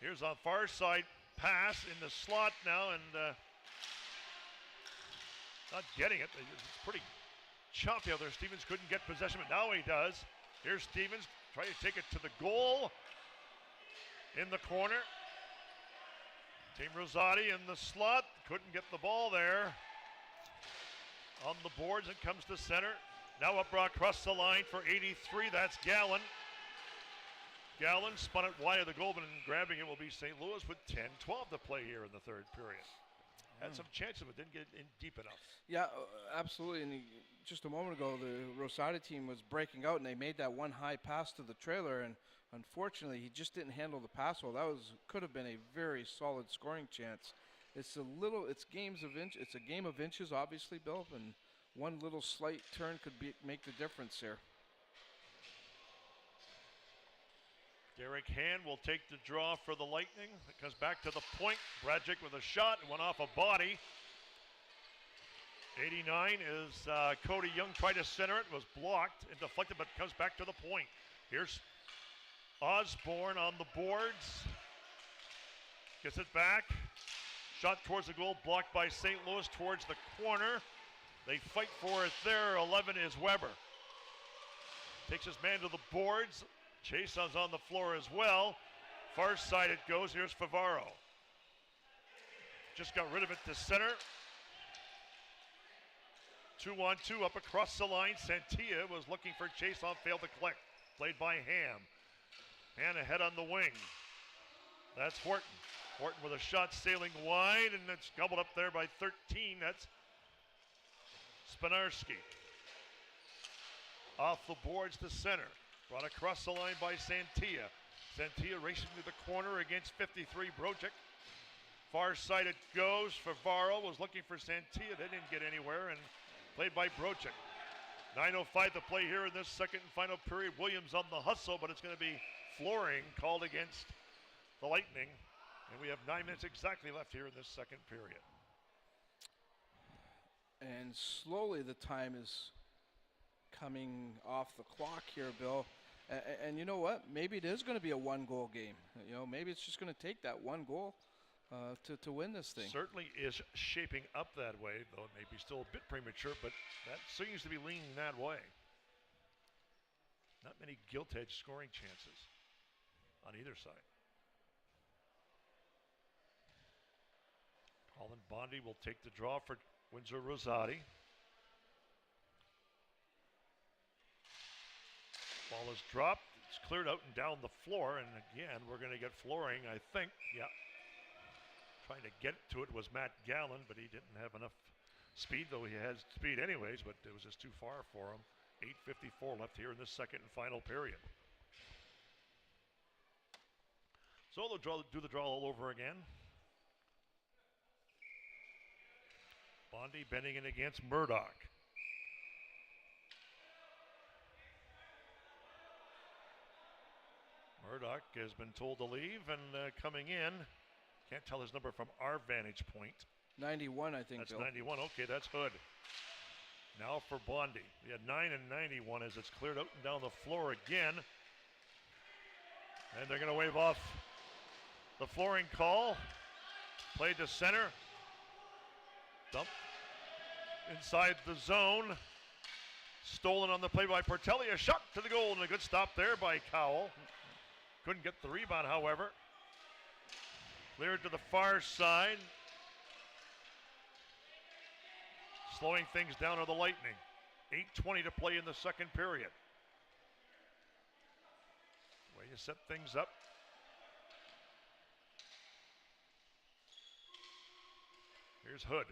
here's on far side pass in the slot now, and not getting it. It's pretty choppy out there. Stevens couldn't get possession, but now he does. Here's Stevens trying to take it to the goal in the corner. Team Rosati in the slot. Couldn't get the ball there. On the boards, it comes to center. Now up across the line for 83. That's Gallen. Gallen spun it wide of the goal, but grabbing it will be St. Louis with 10-12 to play here in the third period. Had some chances, but didn't get in deep enough. Yeah, absolutely. And just a moment ago, the Rosati team was breaking out, and they made that one high pass to the trailer, and unfortunately, he just didn't handle the pass well. That could have been a very solid scoring chance. It's a game of inches, obviously, Bill, and one little slight turn could make the difference here. Derek Hand will take the draw for the Lightning. It comes back to the point. Brajic with a shot. It went off a body. 89 is Cody Young. Tried to center it. Was blocked and deflected, but comes back to the point. Here's Osborne on the boards. Gets it back. Shot towards the goal. Blocked by St. Louis towards the corner. They fight for it there. 11 is Weber. Takes his man to the boards. Jason's on the floor as well. Far side it goes. Here's Favaro. Just got rid of it to center. 2-on-2 up across the line. Santia was looking for Jason, failed to collect. Played by Ham. Ham ahead on the wing. That's Horton. Horton with a shot sailing wide, and it's gobbled up there by 13. That's Spinarski. Off the boards to center. Brought across the line by Santia. Santia racing to the corner against 53 Brojic. Far side it goes. Favaro was looking for Santia. They didn't get anywhere, and played by Brojic. 9:05 to play here in this second and final period. Williams on the hustle, but it's going to be flooring called against the Lightning. And we have 9 minutes exactly left here in this second period. And slowly the time is coming off the clock here, Bill. And you know what? Maybe it is going to be a one-goal game. You know, maybe it's just going to take that one goal to win this thing. Certainly is shaping up that way, though it may be still a bit premature, but that seems to be leaning that way. Not many gilt-edged scoring chances on either side. Colin Bondi will take the draw for Windsor Rosati. Ball is dropped. It's cleared out and down the floor. And again, we're going to get flooring, I think. Yeah. Trying to get to it was Matt Gallen, but he didn't have enough speed, though he has speed anyways, but it was just too far for him. 8:54 left here in this second and final period. So they'll do the draw all over again. Bondi bending in against Murdoch. Murdoch has been told to leave, and coming in, can't tell his number from our vantage point. 91, I think. That's Bill. 91. Okay, that's Hood. Now for Bondi. We had 9 and 91 as it's cleared out and down the floor again. And they're going to wave off the flooring call. Played to center. Dump inside the zone. Stolen on the play by Portelli. A shot to the goal and a good stop there by Cowell. Couldn't get the rebound, however. Cleared to the far side. Slowing things down are the Lightning. 8:20 to play in the second period. Way you set things up. Here's Hood.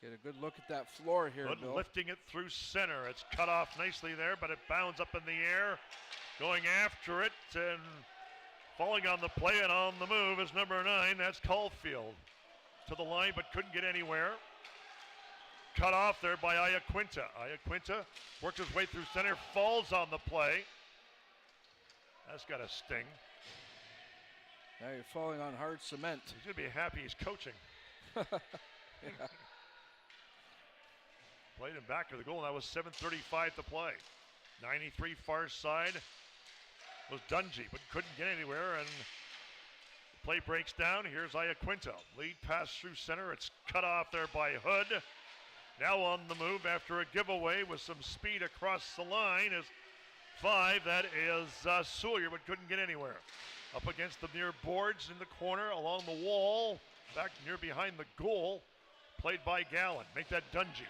Get a good look at that floor here, Hood Bill. lifting it through center. It's cut off nicely there, but it bounds up in the air. Going after it and falling on the play and on the move is number 9. That's Caulfield. To the line, but couldn't get anywhere. Cut off there by Iaquinta. Iaquinta works his way through center, falls on the play. That's got a sting. Now you're falling on hard cement. He's going to be happy he's coaching. Yeah. Played him back to the goal. That was 7:35 to play. 93 far side was Dungy, but couldn't get anywhere, and the play breaks down. Here's Iaquinta. Lead pass through center. It's cut off there by Hood. Now on the move after a giveaway with some speed across the line is 5. That is Sawyer, but couldn't get anywhere. Up against the near boards in the corner, along the wall, back near behind the goal. Played by Gallen. Make that Dungy.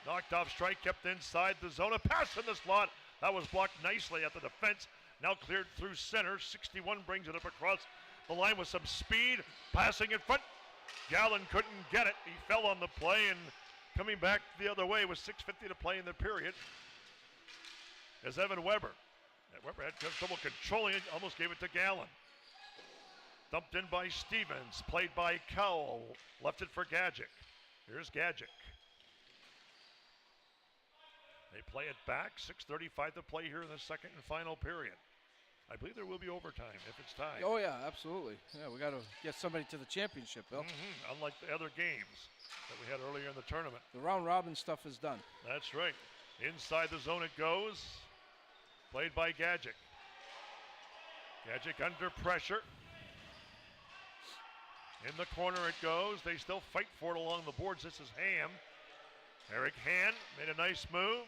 Knocked off strike, kept inside the zone. A pass in the slot. That was blocked nicely at the defense. Now cleared through center. 61 brings it up across the line with some speed. Passing in front. Gallen couldn't get it. He fell on the play, and coming back the other way with 6:50 to play in the period is Evan Weber. Weber had trouble controlling it. Almost gave it to Gallen. Dumped in by Stevens. Played by Cowell. Left it for Gadjic. Here's Gadjic. They play it back. 6:35 to play here in the second and final period. I believe there will be overtime if it's tied. Oh, yeah, absolutely. Yeah, we got to get somebody to the championship, Bill. Unlike the other games that we had earlier in the tournament. The round robin stuff is done. That's right. Inside the zone it goes. Played by Gadjic. Gadjic under pressure. In the corner it goes. They still fight for it along the boards. This is Ham. Eric Hand made a nice move.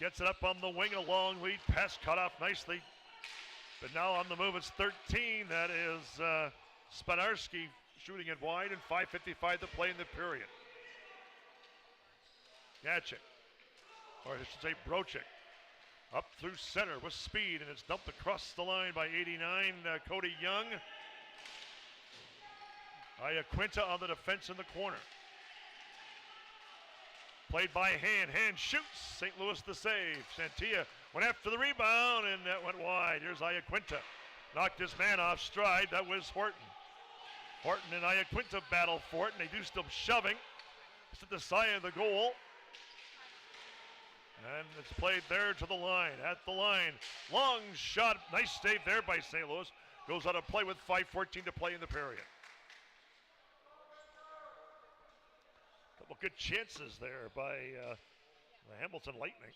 Gets it up on the wing, a long lead pass cut off nicely. But now on the move it's 13. That is Spanarski shooting it wide, and 5:55 to play in the period. Gadjic, or I should say Brochik, up through center with speed, and it's dumped across the line by 89, Cody Young. Iaquinta on the defense in the corner. Played by Hand. Hand shoots. St. Louis the save. Santia went after the rebound, and that went wide. Here's Iaquinta. Knocked his man off stride. That was Horton. Horton and Iaquinta battle for it, and they do some shoving. It's at the side of the goal. And it's played there to the line. At the line. Long shot. Nice save there by St. Louis. Goes out of play with 5:14 to play in the period. Couple good chances there by the Hamilton Lightning.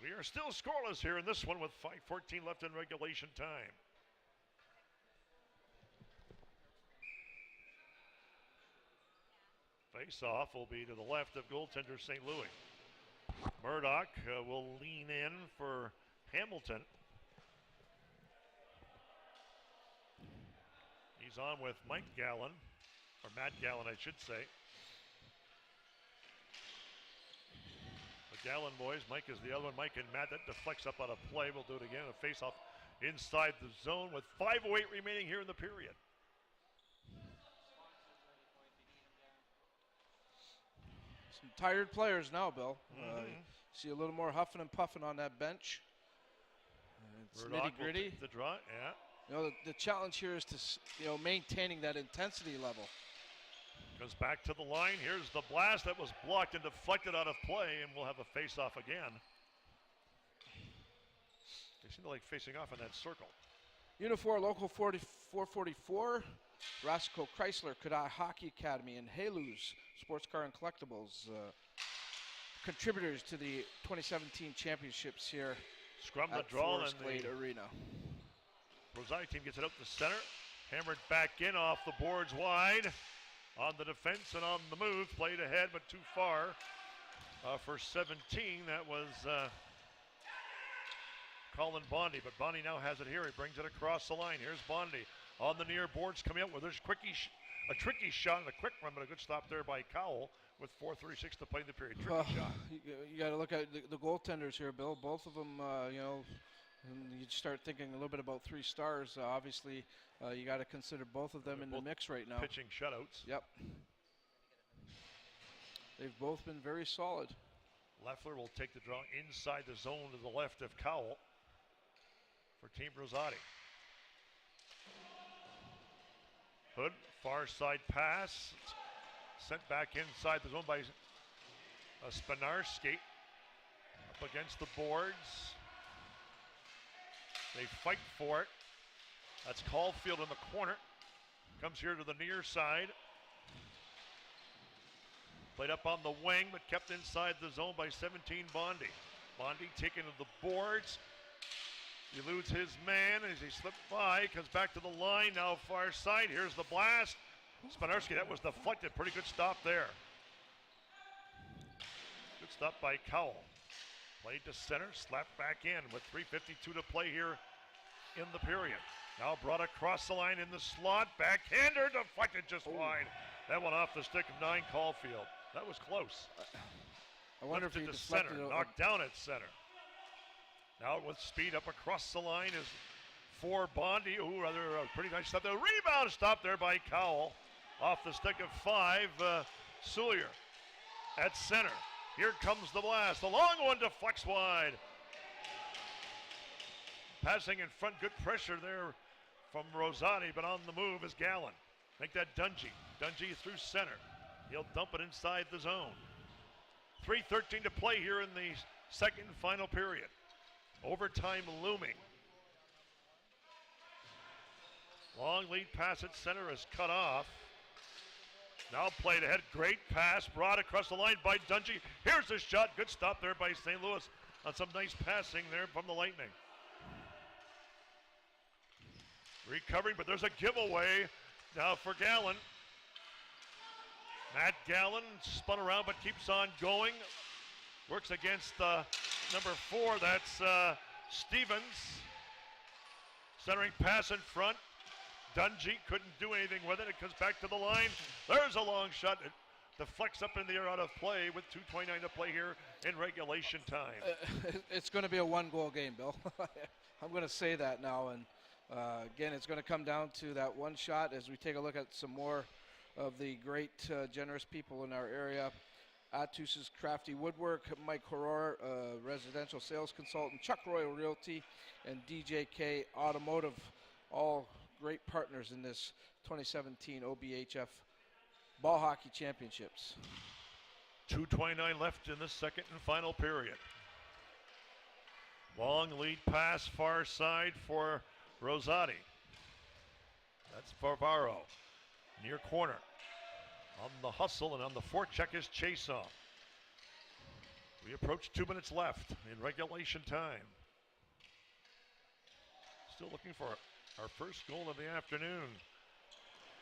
We are still scoreless here in this one with 5:14 left in regulation time. Face-off will be to the left of goaltender St. Louis. Murdoch will lean in for Hamilton. He's on with Mike Gallen, or Matt Gallen, I should say. The Gallen boys, Mike is the other one. Mike and Matt, that deflects up out of play. We'll do it again. A face-off inside the zone with 5:08 remaining here in the period. Some tired players now, Bill. See a little more huffing and puffing on that bench. It's nitty-gritty. The draw, yeah. You know, the challenge here is to, maintaining that intensity level. Goes back to the line. Here's the blast that was blocked and deflected out of play, and we'll have a face-off again. They seem to like facing off in that circle. Unifor Local 444, Roscoe Chrysler, Kadai Hockey Academy, and Haluz Sports Car and Collectibles, contributors to the 2017 championships here Scrum the at draw Forest and Glade Arena. Rosati team gets it out the center. Hammered back in off the boards wide. On the defense and on the move. Played ahead but too far for 17. That was Colin Bondi. But Bondi now has it here. He brings it across the line. Here's Bondi on the near boards coming up with this a tricky shot and a quick run, but a good stop there by Cowell. with 4:36 to play in the period. Tricky Well, shot. you got to look at the goaltenders here, Bill. Both of them, and you start thinking a little bit about 3 stars. Obviously, you got to consider both of them in the mix right now. Pitching shutouts. Yep. They've both been very solid. Leffler will take the draw inside the zone to the left of Cowell for Team Rosati. Hood, far side pass. Sent back inside the zone by Spinarski. Up against the boards. They fight for it. That's Caulfield in the corner. Comes here to the near side. Played up on the wing, but kept inside the zone by 17 Bondi. Bondi taken to the boards. Eludes his man as he slipped by. Comes back to the line, now far side. Here's the blast. Spinarski, that was deflected. Pretty good stop there. Good stop by Cowell. Played to center, slapped back in with 3:52 to play here in the period. Now brought across the line in the slot. Backhander deflected just wide. That one off the stick of 9 Caulfield. That was close. I wonder if he Lifted to deflected center, it. knocked down at center. Now with speed up across the line is 4 Bondi. Ooh, rather a pretty nice stop there. Rebound stop there by Cowell. Off the stick of 5, Sullier at center. Here comes the blast. The long one deflects wide. Passing in front, good pressure there from Rosati, but on the move is Gallen. Make that Dungy. Dungy through center. He'll dump it inside the zone. 3:13 to play here in the second and final period. Overtime looming. Long lead pass at center is cut off. Now played ahead, great pass, brought across the line by Dungy. Here's the shot, good stop there by St. Louis on some nice passing there from the Lightning. Recovering, but there's a giveaway now for Gallen. Matt Gallen spun around but keeps on going. Works against number 4, that's Stevens. Centering pass in front. Dungy couldn't do anything with it. It comes back to the line. There's a long shot. It deflects up in the air out of play with 2:29 to play here in regulation time. It's going to be a 1-goal game, Bill. I'm going to say that now. And again, it's going to come down to that one shot as we take a look at some more of the great, generous people in our area. Atus's Crafty Woodwork, Mike Horror, residential sales consultant, Chuck Royal Realty, and DJK Automotive, all great partners in this 2017 OBHF Ball Hockey Championships. 2:29 left in the second and final period. Long lead pass far side for Rosati. That's Barbaro. Near corner. On the hustle and on the forecheck is Chason. We approach 2 minutes left in regulation time. Still looking for our first goal of the afternoon.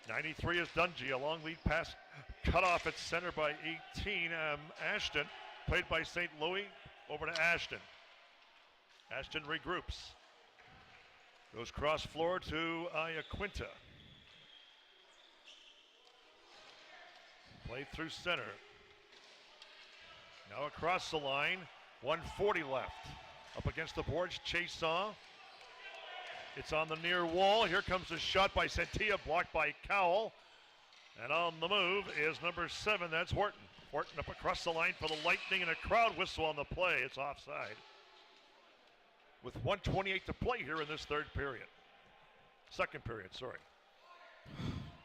93 is Dungy. A long lead pass cut off at center by 18. Ashton, played by St. Louis, over to Ashton. Ashton regroups. Goes cross floor to Iaquinta. Played through center. Now across the line, 1:40 left. Up against the boards, Chason. It's on the near wall. Here comes a shot by Santia, blocked by Cowell. And on the move is number 7, that's Horton. Horton up across the line for the Lightning, and a crowd whistle on the play. It's offside. With 1:28 to play here in this third period. Second period, sorry.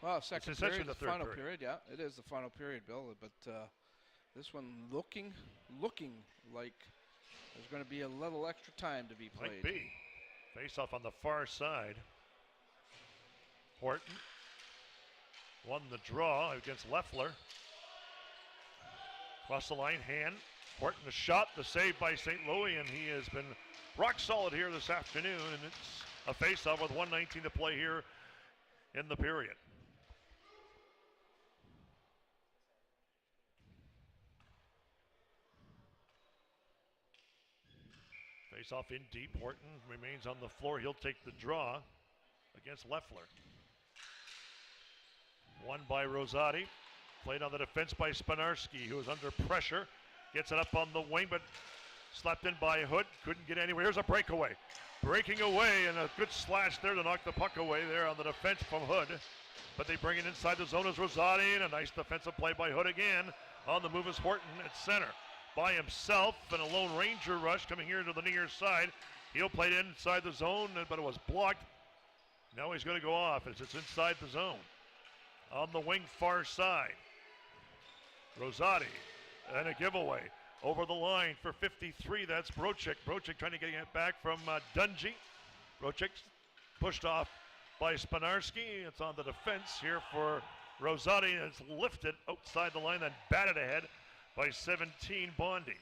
Well, second essentially period, the the third final period. period. Yeah, it is the final period, Bill. But this one looking like there's going to be a little extra time to be played. Might be. Face off on the far side. Horton won the draw against Leffler. Across the line, hand. Horton the shot, the save by St. Louis, and he has been rock solid here this afternoon, and it's a face-off with 1:19 to play here in the period. Face off in deep. Horton remains on the floor. He'll take the draw against Leffler. Won by Rosati. Played on the defense by Spinarski, who was under pressure. Gets it up on the wing, but slapped in by Hood. Couldn't get anywhere. Here's a breakaway. Breaking away, and a good slash there to knock the puck away there on the defense from Hood. But they bring it inside the zone as Rosati, and a nice defensive play by Hood again. On the move is Horton at center. By himself, and a lone ranger rush coming here to the near side. He'll play it inside the zone, but it was blocked. Now he's going to go off as it's inside the zone. On the wing far side, Rosati, and a giveaway. Over the line for 53, that's Brochik. Brochik trying to get it back from Dungy. Brochik pushed off by Spinarski. It's on the defense here for Rosati, and it's lifted outside the line, then batted ahead by 17 Bondi.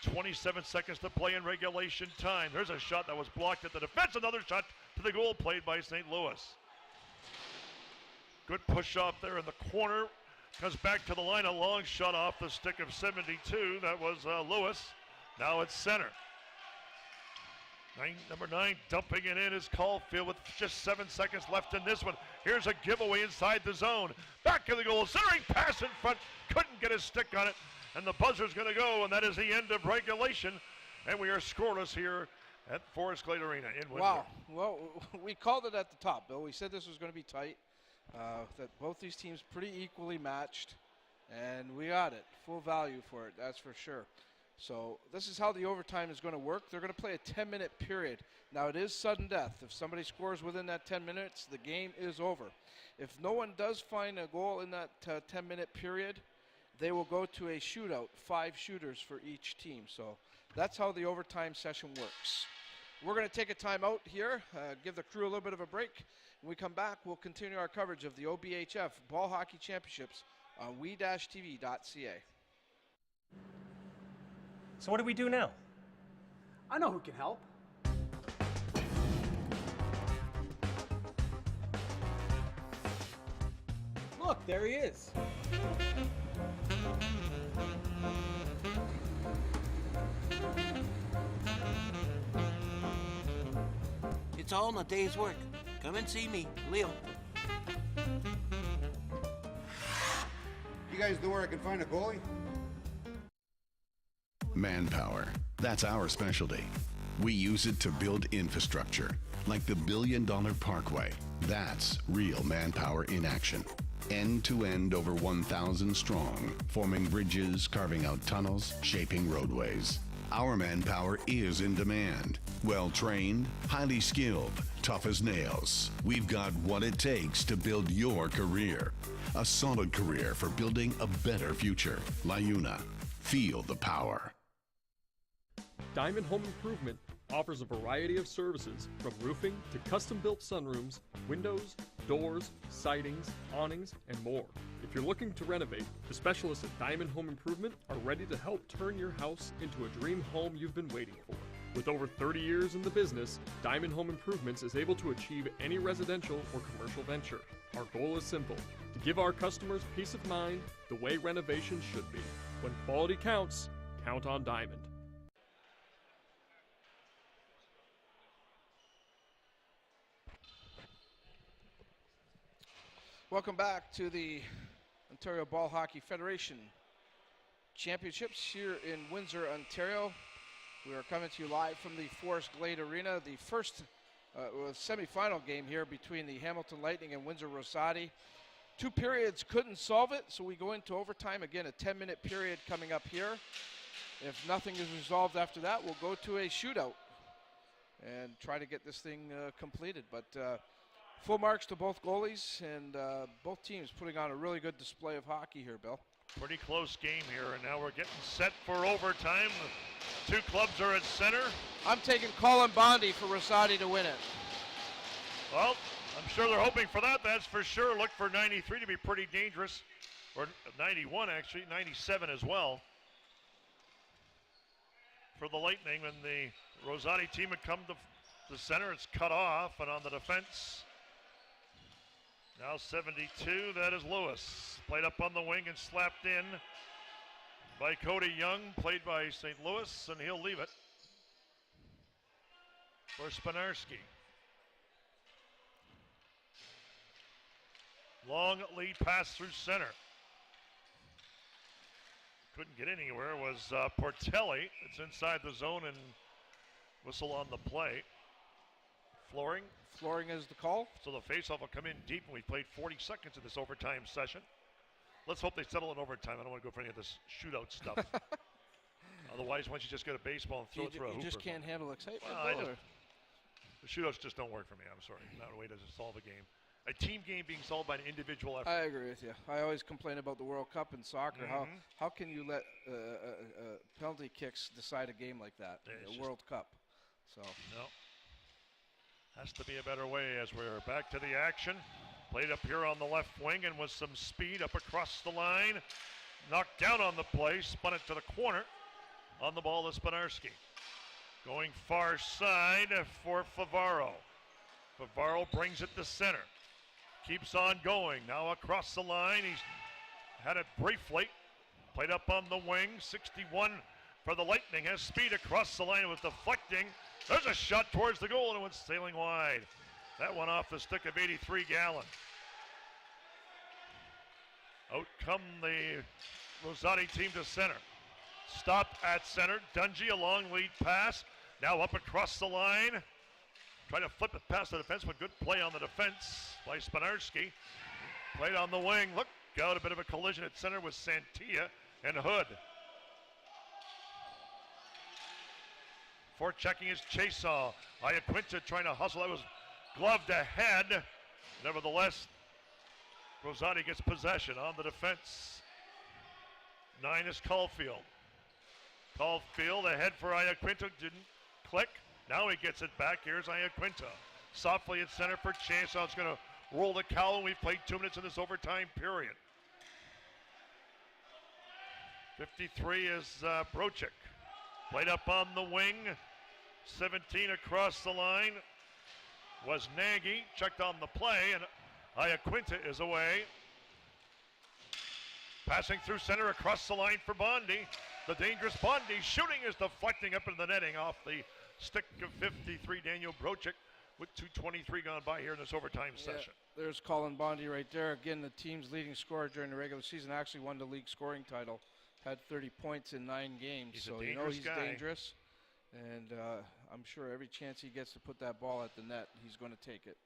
27 seconds to play in regulation time. There's a shot that was blocked at the defense. Another shot to the goal played by St. Louis. Good push off there in the corner. Comes back to the line, a long shot off the stick of 72. That was Lewis. Now it's center. Number 9 dumping it in is Caulfield with just 7 seconds left in this one. Here's a giveaway inside the zone. Back to the goal, centering pass in front. Couldn't get his stick on it. And the buzzer's going to go, and that is the end of regulation. And we are scoreless here at Forest Glade Arena in Windsor. Wow. Well, we called it at the top, Bill. We said this was going to be tight. That both these teams pretty equally matched, and we got it. Full value for it, that's for sure. So this is how the overtime is going to work. They're going to play a 10-minute period. Now it is sudden death. If somebody scores within that 10 minutes, the game is over. If no one does find a goal in that 10-minute period, they will go to a shootout, 5 shooters for each team. So that's how the overtime session works. We're going to take a timeout here, give the crew a little bit of a break. When we come back, we'll continue our coverage of the OBHF Ball Hockey Championships on we-tv.ca. So what do we do now? I know who can help. Look, there he is. It's all in a day's work. Come and see me, Leo. You guys know where I can find a goalie? Manpower. That's our specialty. We use it to build infrastructure, like the $1 billion Parkway. That's real manpower in action. End to end, over 1,000 strong, forming bridges, carving out tunnels, shaping roadways. Our manpower is in demand. Well-trained, highly skilled, tough as nails. We've got what it takes to build your career. A solid career for building a better future. LiUNA. Feel the power. Diamond Home Improvement offers a variety of services from roofing to custom-built sunrooms, windows, doors, sidings, awnings, and more. If you're looking to renovate, the specialists at Diamond Home Improvement are ready to help turn your house into a dream home you've been waiting for. With over 30 years in the business, Diamond Home Improvements is able to achieve any residential or commercial venture. Our goal is simple: to give our customers peace of mind the way renovations should be. When quality counts, count on Diamond. Welcome back to the Ontario Ball Hockey Federation Championships here in Windsor, Ontario. We are coming to you live from the Forest Glade Arena, the first semifinal game here between the Hamilton Lightning and Windsor Rosati. 2 periods couldn't solve it, so we go into overtime. Again, a 10-minute period coming up here. If nothing is resolved after that, we'll go to a shootout and try to get this thing completed. But full marks to both goalies, and both teams putting on a really good display of hockey here, Bill. Pretty close game here, and now we're getting set for overtime. The 2 clubs are at center. I'm taking Colin Bondi for Rosati to win it. Well, I'm sure they're hoping for that, that's for sure. Look for 93 to be pretty dangerous, or 91 actually, 97 as well. For the Lightning, when the Rosati team had come to the center, it's cut off, and on the defense, now 72, that is Lewis. Played up on the wing and slapped in by Cody Young, played by St. Louis, and he'll leave it for Spinarski. Long lead pass through center. couldn't get anywhere was Portelli. It's inside the zone and whistle on the play. Flooring. Flooring is the call. So the faceoff will come in deep, and we've played 40 seconds of this overtime session. Let's hope they settle in overtime. I don't want to go for any of this shootout stuff. Otherwise, once you just get a baseball and throw it through a hooper. You just can't handle excitement. Well, the shootouts just don't work for me. I'm sorry. Not a way to solve a game. A team game being solved by an individual effort. I agree with you. I always complain about the World Cup in soccer. How can you let penalty kicks decide a game like that? The World Cup. So no. Has to be a better way as we're back to the action. Played up here on the left wing and with some speed up across the line. Knocked down on the play, spun it to the corner. On the ball to Spinarski. Going far side for Favaro. Favaro brings it to center. Keeps on going. Now across the line. He's had it briefly. Played up on the wing. 61 for the Lightning. Has speed across the line with deflecting. There's a shot towards the goal and it went sailing wide. That one off the stick of 83 Gallon. Out come the Rosati team to center. Stopped at center. Dungy, a long lead pass. Now up across the line. Trying to flip it past the defense, but good play on the defense by Spinarski. Played on the wing. Look out, a bit of a collision at center with Santia and Hood. For checking his Chasesaw. Iaquinta trying to hustle. That was gloved ahead. Nevertheless, Rosati gets possession on the defense. 9 is Caulfield. Caulfield ahead for Iaquinta. Didn't click. Now he gets it back. Here's Iaquinta. Softly at center for Chasesaw. It's going to roll the Cowan. We've played 2 minutes in this overtime period. 53 is Brochik. Played up on the wing. 17 across the line was Nagy. Checked on the play, and Iaquinta is away. Passing through center across the line for Bondi. The dangerous Bondi shooting is deflecting up into the netting off the stick of 53, Daniel Brochik, with 2:23 gone by here in this overtime session. There's Colin Bondi right there. Again, the team's leading scorer during the regular season, actually won the league scoring title. Had 30 points in 9 games. He's so a you know he's guy. dangerous. And I'm sure every chance he gets to put that ball at the net, he's going to take it.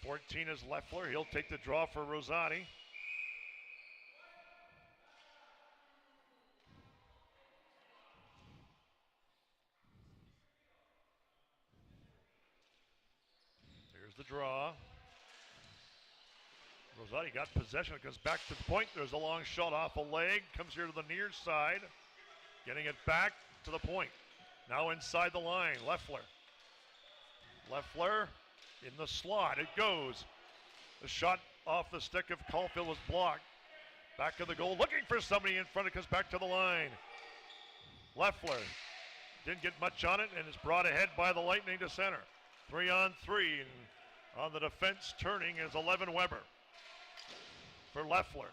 14 is Leffler. He'll take the draw for Rosati. Here's the draw. Rosati got possession. It goes back to the point. There's a long shot off a leg. Comes here to the near side. Getting it back to the point. Now inside the line. Leffler. Leffler in the slot. It goes. The shot off the stick of Caulfield was blocked. Back of the goal. Looking for somebody in front. It comes back to the line. Leffler didn't get much on it and is brought ahead by the Lightning to center. 3-on-3. And on the defense turning is 11 Weber. For Leffler.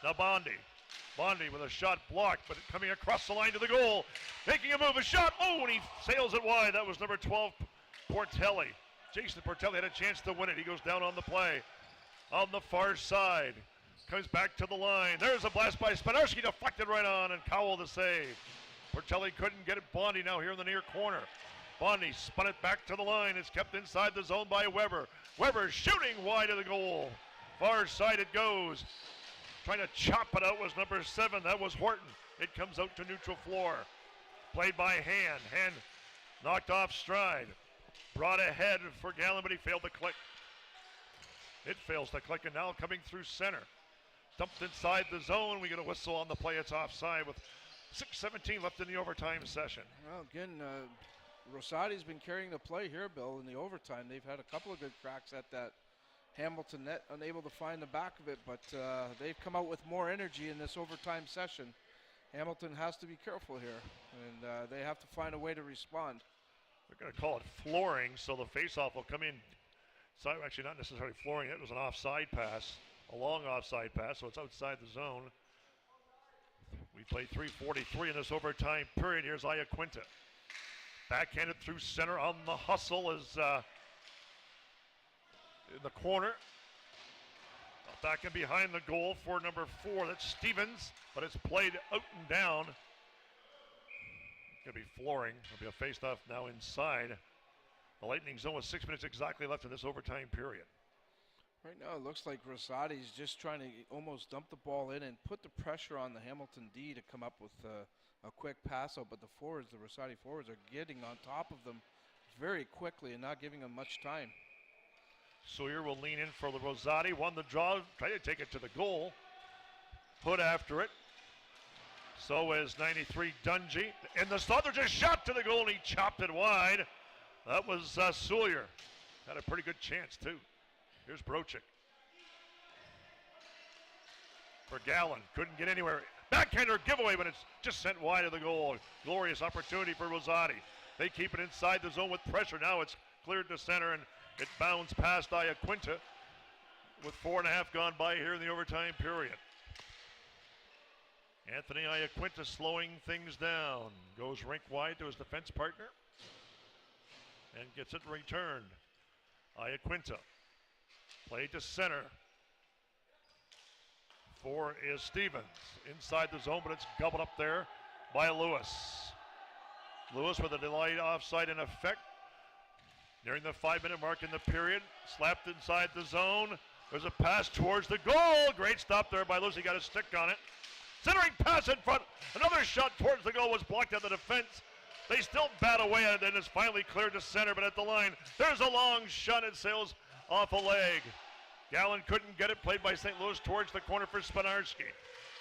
Now Bondi. Bondi with a shot blocked, but coming across the line to the goal. Making a move, a shot. Oh, and he sails it wide. That was number 12, Portelli. Jason Portelli had a chance to win it. He goes down on the play. On the far side. Comes back to the line. There's a blast by Spinarski. Deflected right on, and Cowell the save. Portelli couldn't get it. Bondi now here in the near corner. Bondi spun it back to the line. It's kept inside the zone by Weber. Weber shooting wide of the goal. Far side it goes. Trying to chop it out was number 7. That was Horton. It comes out to neutral floor. Played by Hand. Hand knocked off stride. Brought ahead for Gallon, but he failed to click. It fails to click, and now coming through center. Dumped inside the zone. We get a whistle on the play. It's offside with 6:17 left in the overtime session. Well, again, Rosati's been carrying the play here, Bill, in the overtime. They've had a couple of good cracks at that Hamilton net, unable to find the back of it, but they've come out with more energy in this overtime session. Hamilton has to be careful here, and they have to find a way to respond. They're going to call it flooring, so the faceoff will come in. So actually, not necessarily flooring. It was an offside pass, a long offside pass, so it's outside the zone. We played 3:43 in this overtime period. Here's Iaquinta. Backhanded through center on the hustle is in the corner. Back and behind the goal for number 4. That's Stevens, but it's played out and down. Going to be flooring. It'll be a face-off now inside the Lightning zone with 6 minutes exactly left in this overtime period. Right now it looks like Rosati's just trying to almost dump the ball in and put the pressure on the Hamilton D to come up with a quick pass out, but the Rosati forwards are getting on top of them very quickly and not giving them much time. Sawyer will lean in for the Rosati, won the draw, try to take it to the goal. Hood after it. So is 93 Dungy. And the slot, there's a shot to the goal and he chopped it wide. That was Sawyer. Had a pretty good chance too. Here's Brochik. For Gallon, couldn't get anywhere. Backhander giveaway, but it's just sent wide of the goal. Glorious opportunity for Rosati. They keep it inside the zone with pressure. Now it's cleared to center and it bounds past Iaquinta with 4.5 gone by here in the overtime period. Anthony Iaquinta slowing things down. Goes rink wide to his defense partner and gets it returned. Iaquinta. Played to center. 4 is Stevens. Inside the zone, but it's gobbled up there by Lewis. Lewis with a delayed offside in effect. Nearing the 5-minute mark in the period. Slapped inside the zone. There's a pass towards the goal. Great stop there by Lewis. He got a stick on it. Centering pass in front. Another shot towards the goal was blocked at the defense. They still bat away at it and it's finally cleared to center, but at the line, there's a long shot. It sails off a leg. Gallon couldn't get it. Played by St. Louis towards the corner for Spanarski.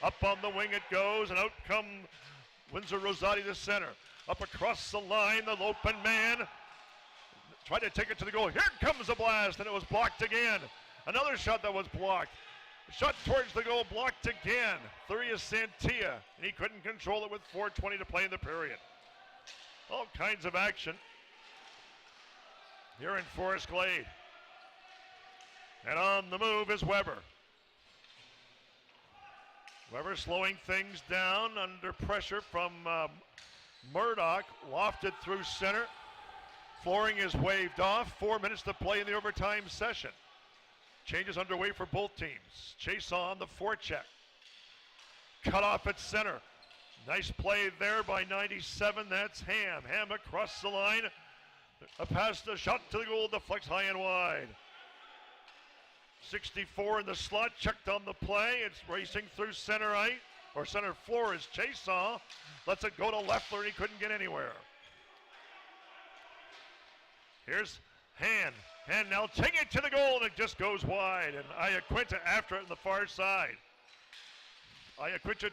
Up on the wing it goes, and out come Windsor Rosati to center. Up across the line, the open man. Tried to take it to the goal. Here comes a blast, and it was blocked again. Another shot that was blocked. Shot towards the goal, blocked again. 3 is Santia, and he couldn't control it with 4:20 to play in the period. All kinds of action here in Forest Glade. And on the move is Weber. Weber slowing things down under pressure from Murdoch. Lofted through center. Flooring is waved off. 4 minutes to play in the overtime session. Changes underway for both teams. Chase on the forecheck. Cut off at center. Nice play there by 97. That's Ham. Ham across the line. A pass, a shot to the goal. Deflects high and wide. 64 in the slot. Checked on the play. It's racing through center right. Or center floor is Chaseau. Lets it go to Leffler and he couldn't get anywhere. Here's Han. Han now taking it to the goal and it just goes wide. And Iaquinta after it on the far side. Iaquinta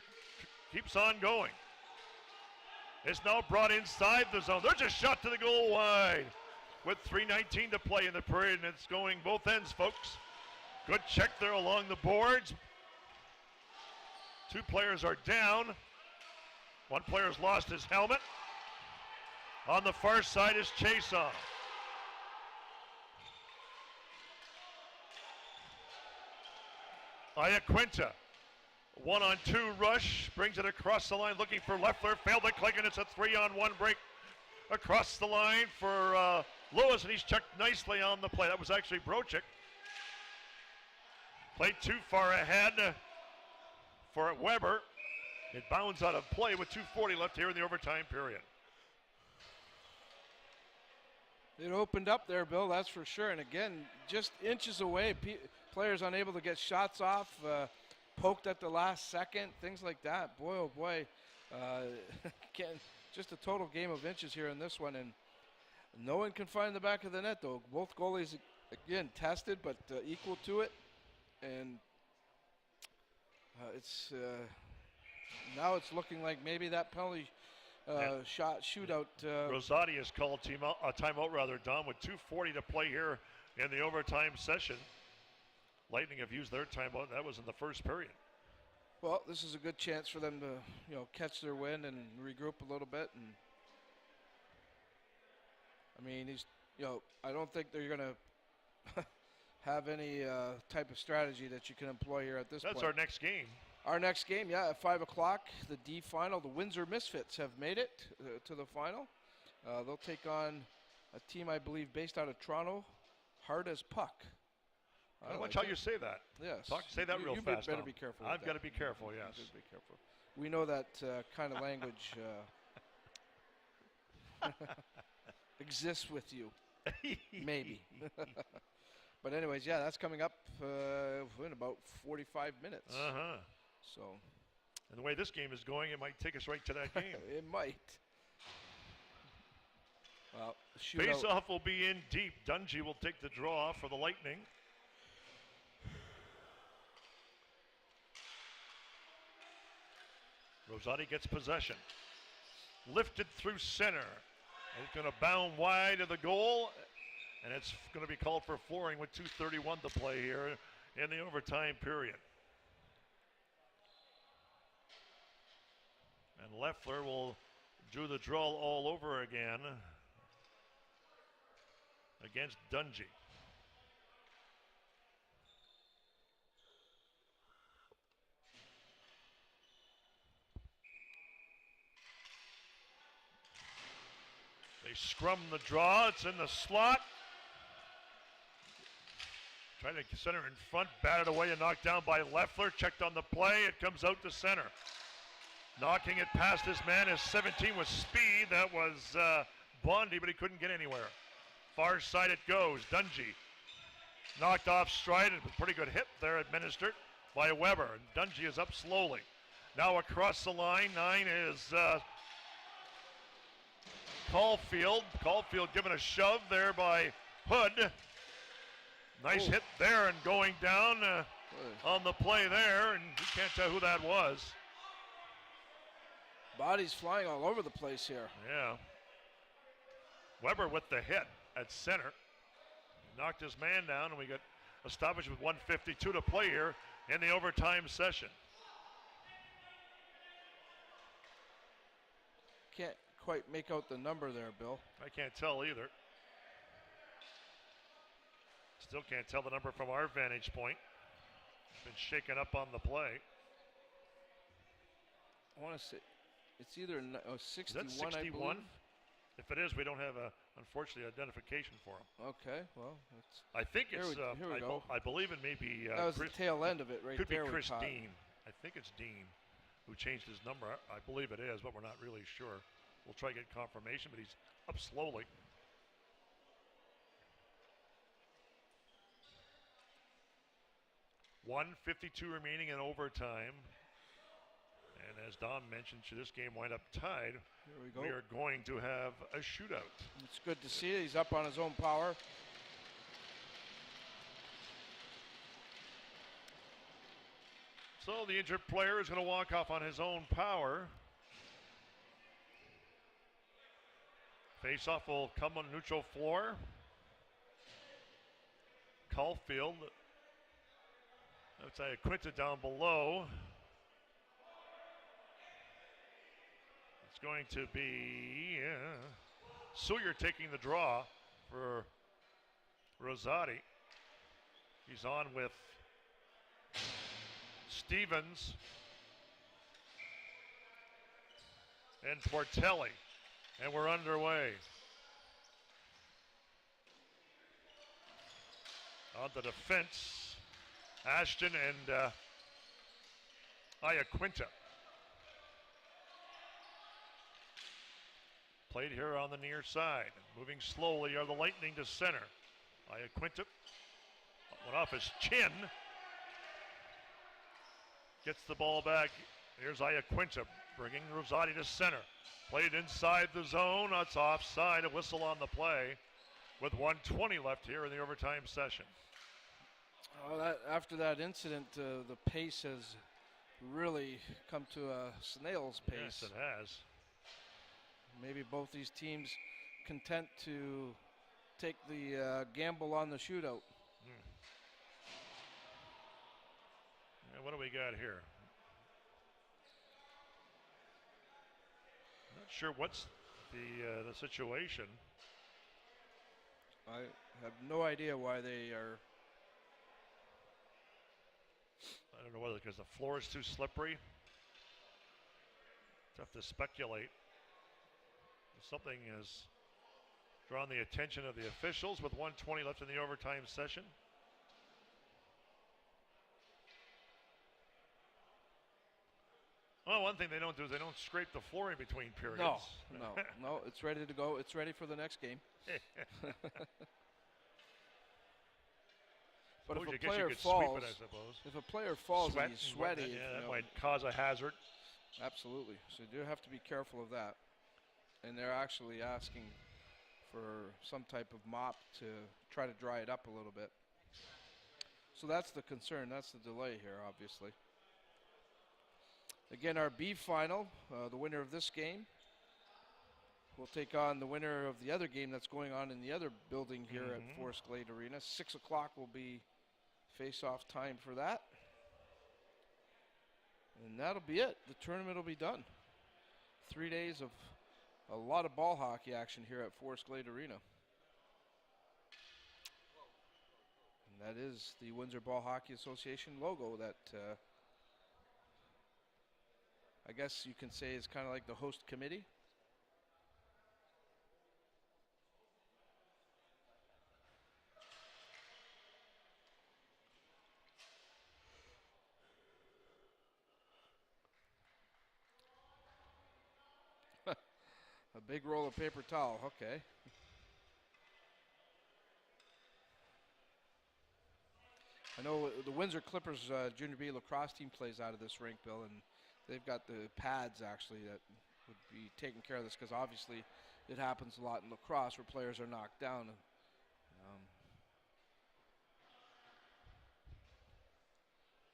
keeps on going. It's now brought inside the zone. There's a shot to the goal wide with 3:19 to play in the period, and it's going both ends, folks. Good check there along the boards. 2 players are down. 1 player's lost his helmet. On the far side is Chaseau. Iaquinta. 1-on-2 rush, brings it across the line, looking for Leffler, failed to click, and it's a 3-on-1 break across the line for Lewis, and he's checked nicely on the play. That was actually Brochik. Played too far ahead for Weber. It bounds out of play with 2:40 left here in the overtime period. It opened up there, Bill, that's for sure. And again, just inches away, players unable to get shots off, poked at the last second, things like that. Boy, oh boy, just a total game of inches here in this one. And no one can find the back of the net, though. Both goalies, again, tested, but equal to it. And now it's looking like maybe that penalty shootout. Rosati has called a timeout, Don, with 2:40 to play here in the overtime session. Lightning have used their timeout. That was in the first period. Well, this is a good chance for them to, catch their wind and regroup a little bit. And I mean, I don't think they're going to have any type of strategy that you can employ here at this point. That's our next game. Our next game, yeah, at 5 o'clock, the D final. The Windsor Misfits have made it to the final. They'll take on a team, I believe, based out of Toronto, Hard as Puck. I watch like how you say that. Yes. Say that real fast. You better Tom. be careful. I've got to be careful. Yes. You better be careful. We know that kind of language exists with you. Maybe. But anyways, yeah, that's coming up in about 45 minutes. So. And the way this game is going, it might take us right to that game. It might. Well, face-off will be in deep. Dungy will take the draw for the Lightning. Rosati gets possession. Lifted through center. And it's going to bound wide of the goal. And it's going to be called for flooring with 2:31 to play here in the overtime period. And Leffler will do the draw all over again against Dungy. They scrum the draw. It's in the slot. Trying to center in front, batted away and knocked down by Leffler. Checked on the play. It comes out to center. Knocking it past his man is 17 with speed. That was Bondi, but he couldn't get anywhere. Far side it goes. Dungy knocked off stride. It was a pretty good hit there administered by Weber. And Dungy is up slowly. Now across the line. 9 is Caulfield. Caulfield given a shove there by Hood. Nice hit there and going down on the play there. And you can't tell who that was. Bodies flying all over the place here. Yeah. Weber with the hit at center. Knocked his man down, and we got a stoppage with 1:52 to play here in the overtime session. Can't quite make out the number there, Bill. I can't tell either. Still can't tell the number from our vantage point. Been shaken up on the play. I want to say it's either 61, Is that 61? I believe. If it is, we don't have unfortunately, identification for him. Okay, well, it's I think it's. here we go. I believe it may be. That was the tail end of it, right could there. Could be Chris we caught. Dean. I think it's Dean who changed his number. I believe it is, but we're not really sure. We'll try to get confirmation, but he's up slowly. .152 remaining in overtime. And as Don mentioned, should this game wind up tied, here we go. We are going to have a shootout. It's good to see it. He's up on his own power. So the injured player is going to walk off on his own power. Face-off will come on neutral floor. Caulfield. That's Quinta down below. It's going to be Sawyer taking the draw for Rosati. He's on with Stevens and Portelli. And we're underway. On the defense, Ashton and Iaquinta. Played here on the near side. Moving slowly are the Lightning to center. Iaquinta went off his chin. Gets the ball back. Here's Iaquinta bringing Rosati to center. Played inside the zone. That's offside. A whistle on the play with 1:20 left here in the overtime session. Oh, after that incident, the pace has really come to a snail's pace. Yes, it has. Maybe both these teams content to take the gamble on the shootout. And what do we got here? Not sure what's the situation. I have no idea why they are. I don't know whether because the floor is too slippery. Tough to speculate. Something has drawn the attention of the officials with 1:20 left in the overtime session. Well, one thing they don't do is they don't scrape the floor in between periods. No. It's ready to go. It's ready for the next game. But if a player falls, if a player falls and he's sweaty, that might cause a hazard. Absolutely. So you do have to be careful of that. And they're actually asking for some type of mop to try to dry it up a little bit. So that's the concern. That's the delay here, obviously. Again, our B final, the winner of this game will take on the winner of the other game that's going on in the other building here at Forest Glade Arena. 6 o'clock will be face-off time for that. And that'll be it. The tournament will be done. 3 days of a lot of ball hockey action here at Forest Glade Arena. And that is the Windsor Ball Hockey Association logo that I guess you can say is kind of like the host committee. A big roll of paper towel, okay. I know the Windsor Clippers Junior B lacrosse team plays out of this rink, Bill, and they've got the pads actually that would be taking care of this because obviously it happens a lot in lacrosse where players are knocked down.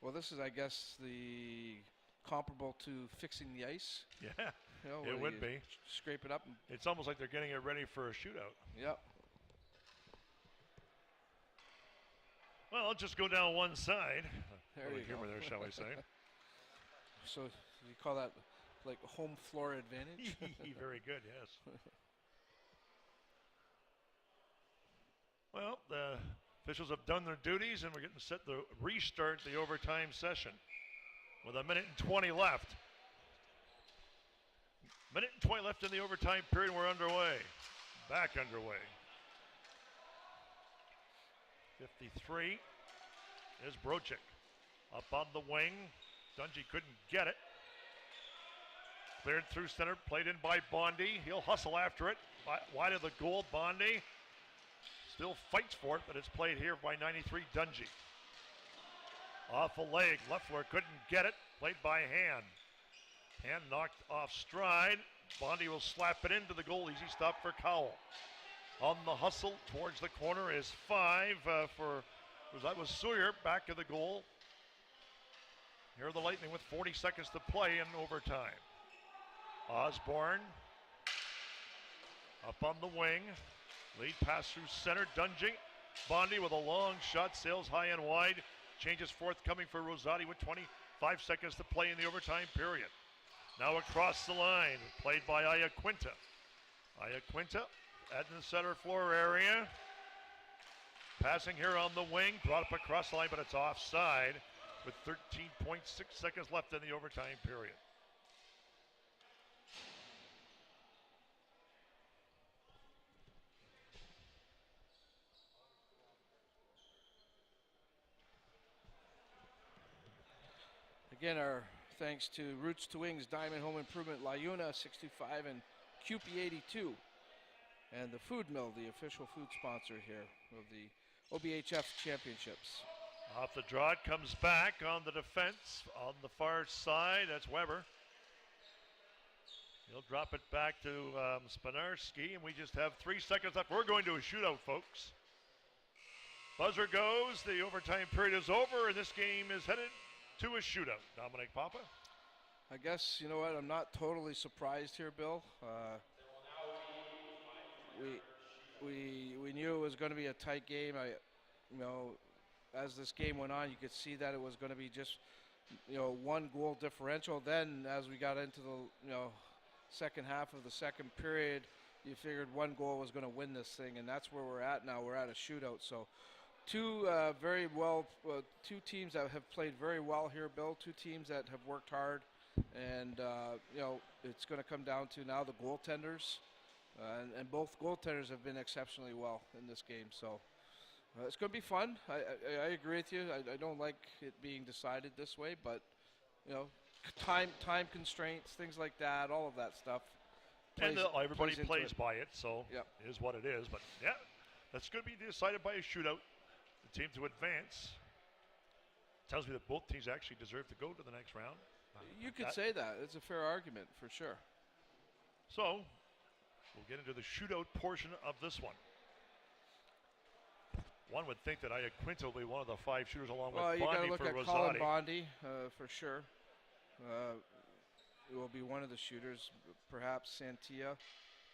Well, this is, I guess, the comparable to fixing the ice. Yeah, you know, it would be. Scrape it up. It's almost like they're getting it ready for a shootout. Yep. Well, I'll just go down one side. There you humor go. there, shall we say. So you call that like home floor advantage? Very good, yes. Well, the officials have done their duties, and we're getting set to restart the overtime session with 1:20 left. 1:20 left in the overtime period. We're underway. Back underway. 53 is Brochik. Up on the wing. Dungy couldn't get it. Cleared through center, played in by Bondi. He'll hustle after it. Wide of the goal, Bondi still fights for it, but it's played here by 93 Dungy. Off a leg, Leffler couldn't get it. Played by Hand. Hand knocked off stride. Bondi will slap it into the goal. Easy stop for Cowell. On the hustle towards the corner is 5 that was Sawyer back of the goal. Here are the Lightning with 40 seconds to play in overtime. Osborne up on the wing. Lead pass through center. Dungy. Bondi with a long shot. Sails high and wide. Changes forthcoming for Rosati with 25 seconds to play in the overtime period. Now across the line. Played by Iaquinta. Iaquinta at the center floor area. Passing here on the wing. Brought up across the line, but it's offside with 13.6 seconds left in the overtime period. Again, our thanks to Roots to Wings, Diamond Home Improvement, Liuna 625, and CUPE 82. And the Food Mill, the official food sponsor here of the OBHF Championships. Off the draw, it comes back on the defense on the far side. That's Weber. He'll drop it back to Spinarski, and we just have 3 seconds left. We're going to a shootout, folks. Buzzer goes. The overtime period is over, and this game is headed to a shootout. Dominic Papa? I guess, you know what, I'm not totally surprised here, Bill. We knew it was going to be a tight game. As this game went on, you could see that it was going to be just, one goal differential. Then, as we got into the, second half of the second period, you figured one goal was going to win this thing, and that's where we're at now. We're at a shootout. So, two teams that have played very well here, Bill. Two teams that have worked hard, and it's going to come down to now the goaltenders. And both goaltenders have been exceptionally well in this game. So it's going to be fun. I agree with you. I don't like it being decided this way, but, time constraints, things like that, all of that stuff. And everybody plays it. by it, so Yep. it is what it is. But yeah, that's going to be decided by a shootout. The team to advance. Tells me that both teams actually deserve to go to the next round. You could say that. It's a fair argument for sure. So we'll get into the shootout portion of this one. One would think that Iaquinta will be one of the 5 shooters along with Well, you got to Bondi look for at Rosati. Colin Bondi for sure. It will be one of the shooters, perhaps Santia.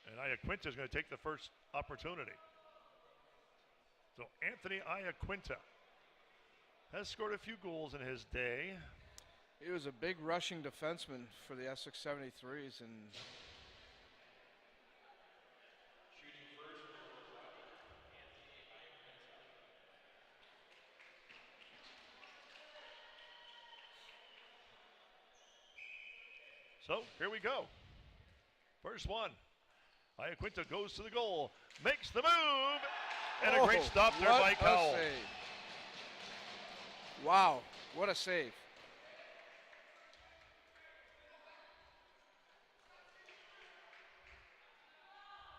And Iaquinta is going to take the first opportunity. So Anthony Iaquinta has scored a few goals in his day. He was a big rushing defenseman for the Essex 73s, and so here we go. First one. Iaquinta goes to the goal, makes the move, and a great stop there by Cowell. Save. Wow, what a save.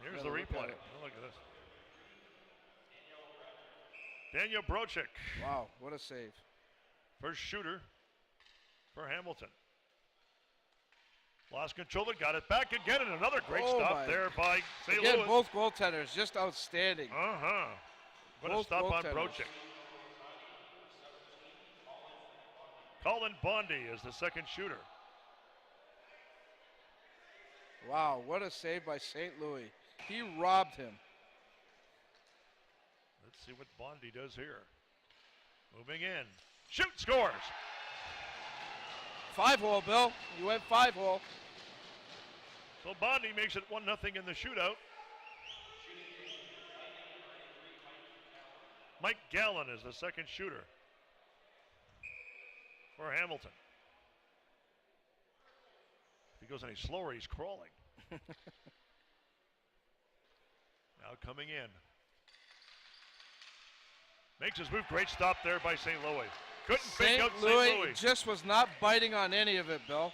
Here's the replay. Oh, look at this. Daniel Brochik. Wow, what a save. First shooter for Hamilton. Lost control, got it back again, and another great stop there by St. Again, Louis. both goaltenders just outstanding. What a stop on Brochik. Colin Bondi is the second shooter. Wow, what a save by St. Louis. He robbed him. Let's see what Bondi does here. Moving in. Shoot, scores. 5-hole, Bill. You went 5-hole. So Bondi makes it 1-0 in the shootout. Mike Gallen is the second shooter for Hamilton. If he goes any slower, he's crawling. Now coming in. Makes his move. Great stop there by St. Louis. Couldn't fake out St. Louis. Just was not biting on any of it, Bill.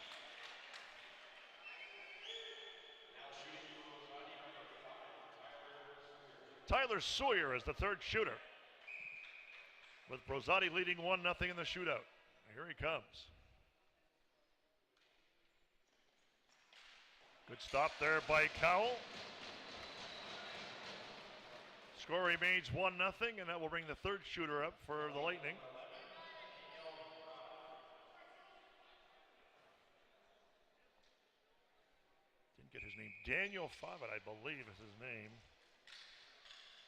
Tyler Sawyer is the third shooter, with Rosati leading 1-0 in the shootout. Here he comes. Good stop there by Cowell. Score remains 1-0, and that will bring the third shooter up for the Lightning. Didn't get his name. Daniel Favret, I believe, is his name.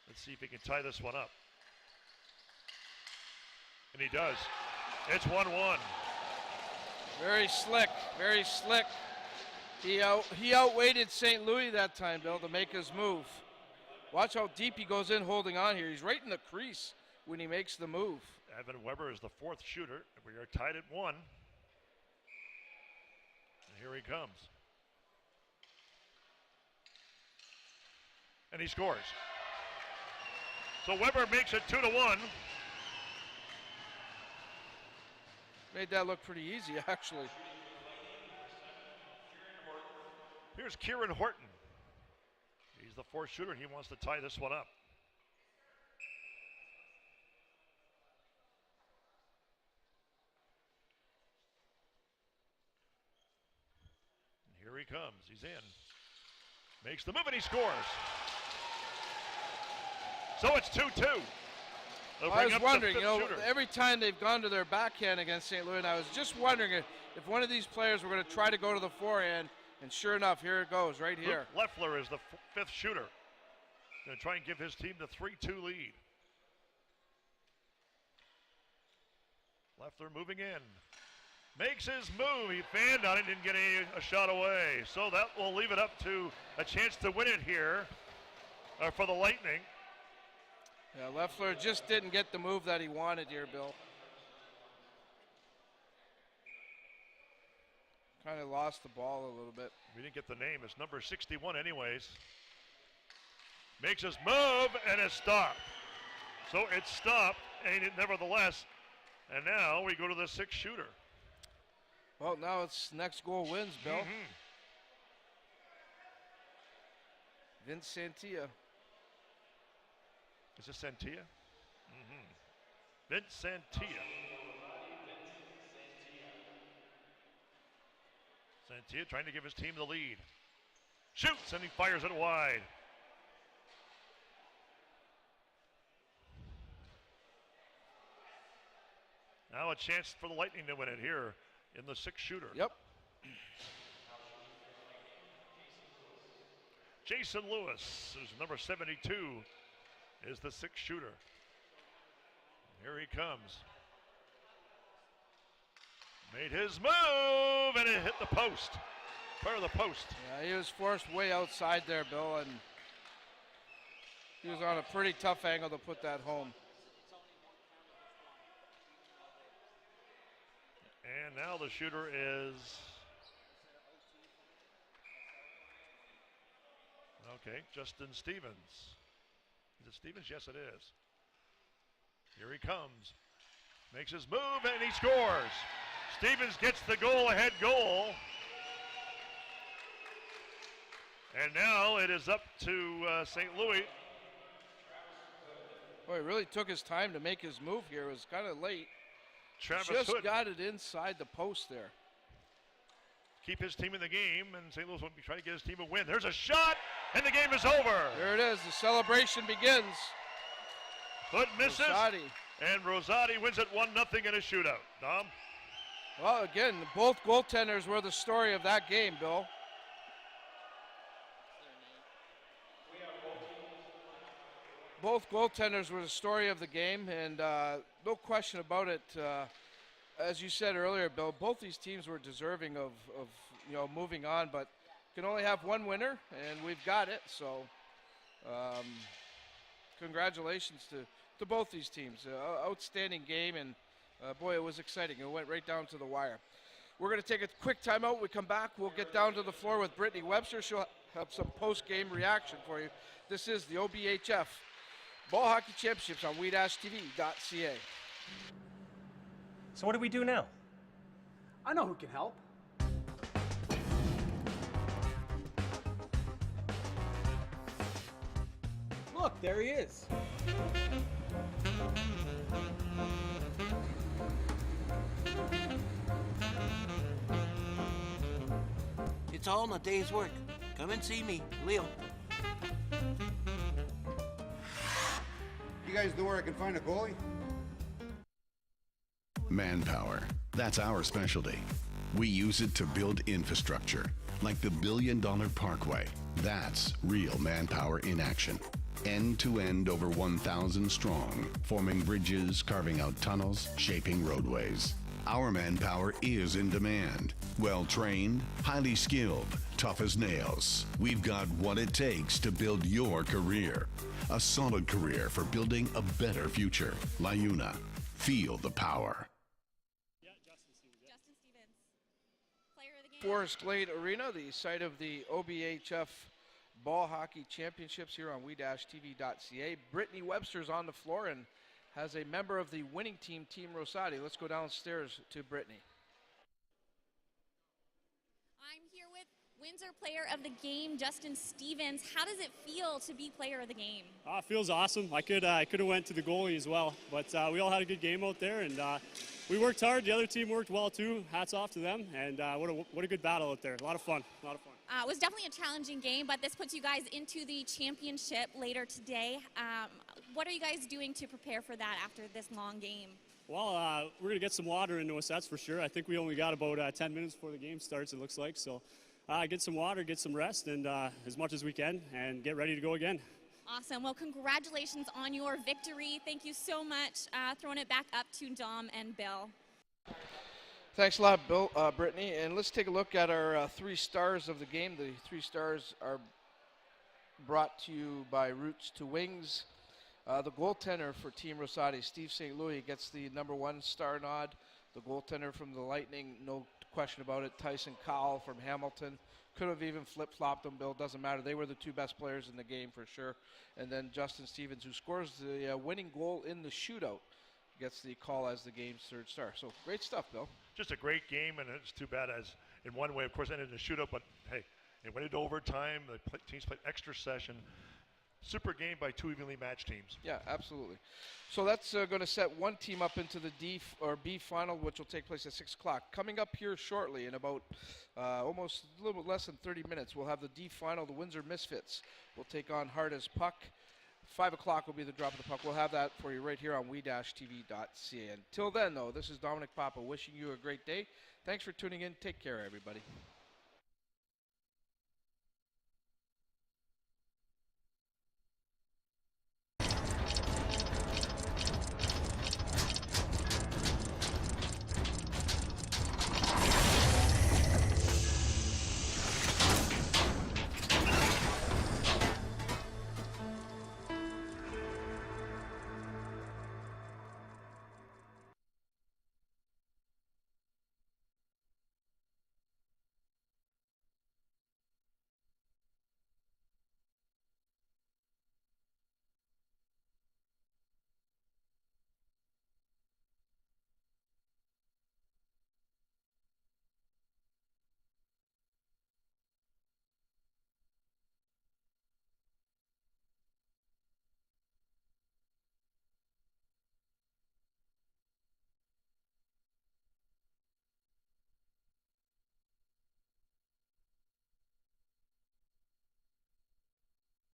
Let's see if he can tie this one up. And he does. It's 1-1. Very slick, very slick. He outweighted St. Louis that time, Bill, to make his move. Watch how deep he goes in holding on here. He's right in the crease when he makes the move. Evan Weber is the fourth shooter. We are tied at 1. And here he comes. And he scores. So Weber makes it 2-1. Made that look pretty easy, actually. Here's Kieran Horton. He's the fourth shooter, and he wants to tie this one up. And here he comes. He's in. Makes the move, and he scores. So it's 2-2. I was wondering, every time they've gone to their backhand against St. Louis, and I was just wondering if one of these players were going to try to go to the forehand, and sure enough, here it goes, right here. Luke Leffler is the fifth shooter. Going to try and give his team the 3-2 lead. Leffler moving in. Makes his move. He fanned on it, didn't get a shot away. So that will leave it up to a chance to win it here for the Lightning. Yeah, Leffler just didn't get the move that he wanted here, Bill. Kind of lost the ball a little bit. We didn't get the name. It's number 61 anyways. Makes his move, and it's stopped. So it's stopped, and nevertheless. And now we go to the sixth shooter. Well, now it's next goal wins, Bill. Vince Santia. Is this Santia? Vince Santia. Santia trying to give his team the lead. Shoots, and he fires it wide. Now a chance for the Lightning to win it here in the sixth shooter. Yep. Jason Lewis, who's number 72, is the sixth shooter. Here he comes. Made his move, and it hit the post. Part of the post. Yeah, he was forced way outside there, Bill, and he was on a pretty tough angle to put that home. And now the shooter is... Okay, Justin Stevens. Is it Stevens? Yes, it is. Here he comes. Makes his move, and he scores. Stevens gets the goal-ahead goal. And now it is up to St. Louis. Boy, he really took his time to make his move here. It was kind of late. Travis Just Hood got it inside the post there. keep his team in the game, and St. Louis will be trying to get his team a win. There's a shot, and the game is over. There it is. The celebration begins. Hood misses, Rosati. and Rosati wins it 1-0 in a shootout. Dom? Well, again, both goaltenders were the story of that game, Bill. Both goaltenders were the story of the game, and no question about it. As you said earlier, Bill, both these teams were deserving of moving on, but can only have one winner, and we've got it. So, congratulations to both these teams. Outstanding game, and boy, it was exciting. It went right down to the wire. We're going to take a quick timeout. We come back, we'll get down to the floor with Brittany Webster. She'll have some post-game reaction for you. This is the OBHF Ball Hockey Championships on we-tv.ca. So what do we do now? I know who can help. Look, there he is. It's all in a day's work. Come and see me, Leo. You guys know where I can find a goalie? Manpower. That's our specialty. We use it to build infrastructure, like the $1 billion Parkway. That's real manpower in action. End to end, over 1,000 strong, forming bridges, carving out tunnels, shaping roadways. Our manpower is in demand. Well trained, highly skilled, tough as nails. We've got what it takes to build your career. A solid career for building a better future. LiUNA. Feel the power. Justin Stevens, player of the game. Forest Glade Arena, the site of the OBHF Ball Hockey Championships here on we-tv.ca. Brittany Webster's on the floor and has a member of the winning team, Team Rosati. Let's go downstairs to Brittany. I'm here with Windsor player of the game, Justin Stevens. How does it feel to be player of the game? It feels awesome. I could have went to the goalie as well, but we all had a good game out there, and we worked hard. The other team worked well too. Hats off to them, and what a good battle out there. A lot of fun. It was definitely a challenging game, but this puts you guys into the championship later today. What are you guys doing to prepare for that after this long game? Well, we're going to get some water into us, that's for sure. I think we only got about 10 minutes before the game starts, it looks like. So get some water, get some rest, and as much as we can, and get ready to go again. Awesome. Well, congratulations on your victory. Thank you so much. Throwing it back up to Dom and Bill. Thanks a lot, Bill, Brittany. And let's take a look at our 3 stars of the game. The 3 stars are brought to you by Roots to Wings. The goaltender for Team Rosati, Steve St. Louis, gets the #1 star nod. The goaltender from the Lightning, no question about it, Tyson Cowell from Hamilton. Could have even flip-flopped them, Bill. Doesn't matter. They were the 2 best players in the game for sure. And then Justin Stevens, who scores the winning goal in the shootout. gets the call as the game's third star. So great stuff, Bill. Just a great game, and it's too bad as in one way, of course, ended in a shootout, but hey, it went into overtime. The teams played extra session. Super game by two evenly matched teams. Yeah, absolutely. So that's going to set one team up into the D or B final, which will take place at 6 o'clock. Coming up here shortly in about almost a little bit less than 30 minutes, we'll have the D final. The Windsor Misfits will take on Hard as Puck. 5 o'clock will be the drop of the puck. We'll have that for you right here on we-tv.ca. Until then, though, this is Dominic Papa wishing you a great day. Thanks for tuning in. Take care, everybody.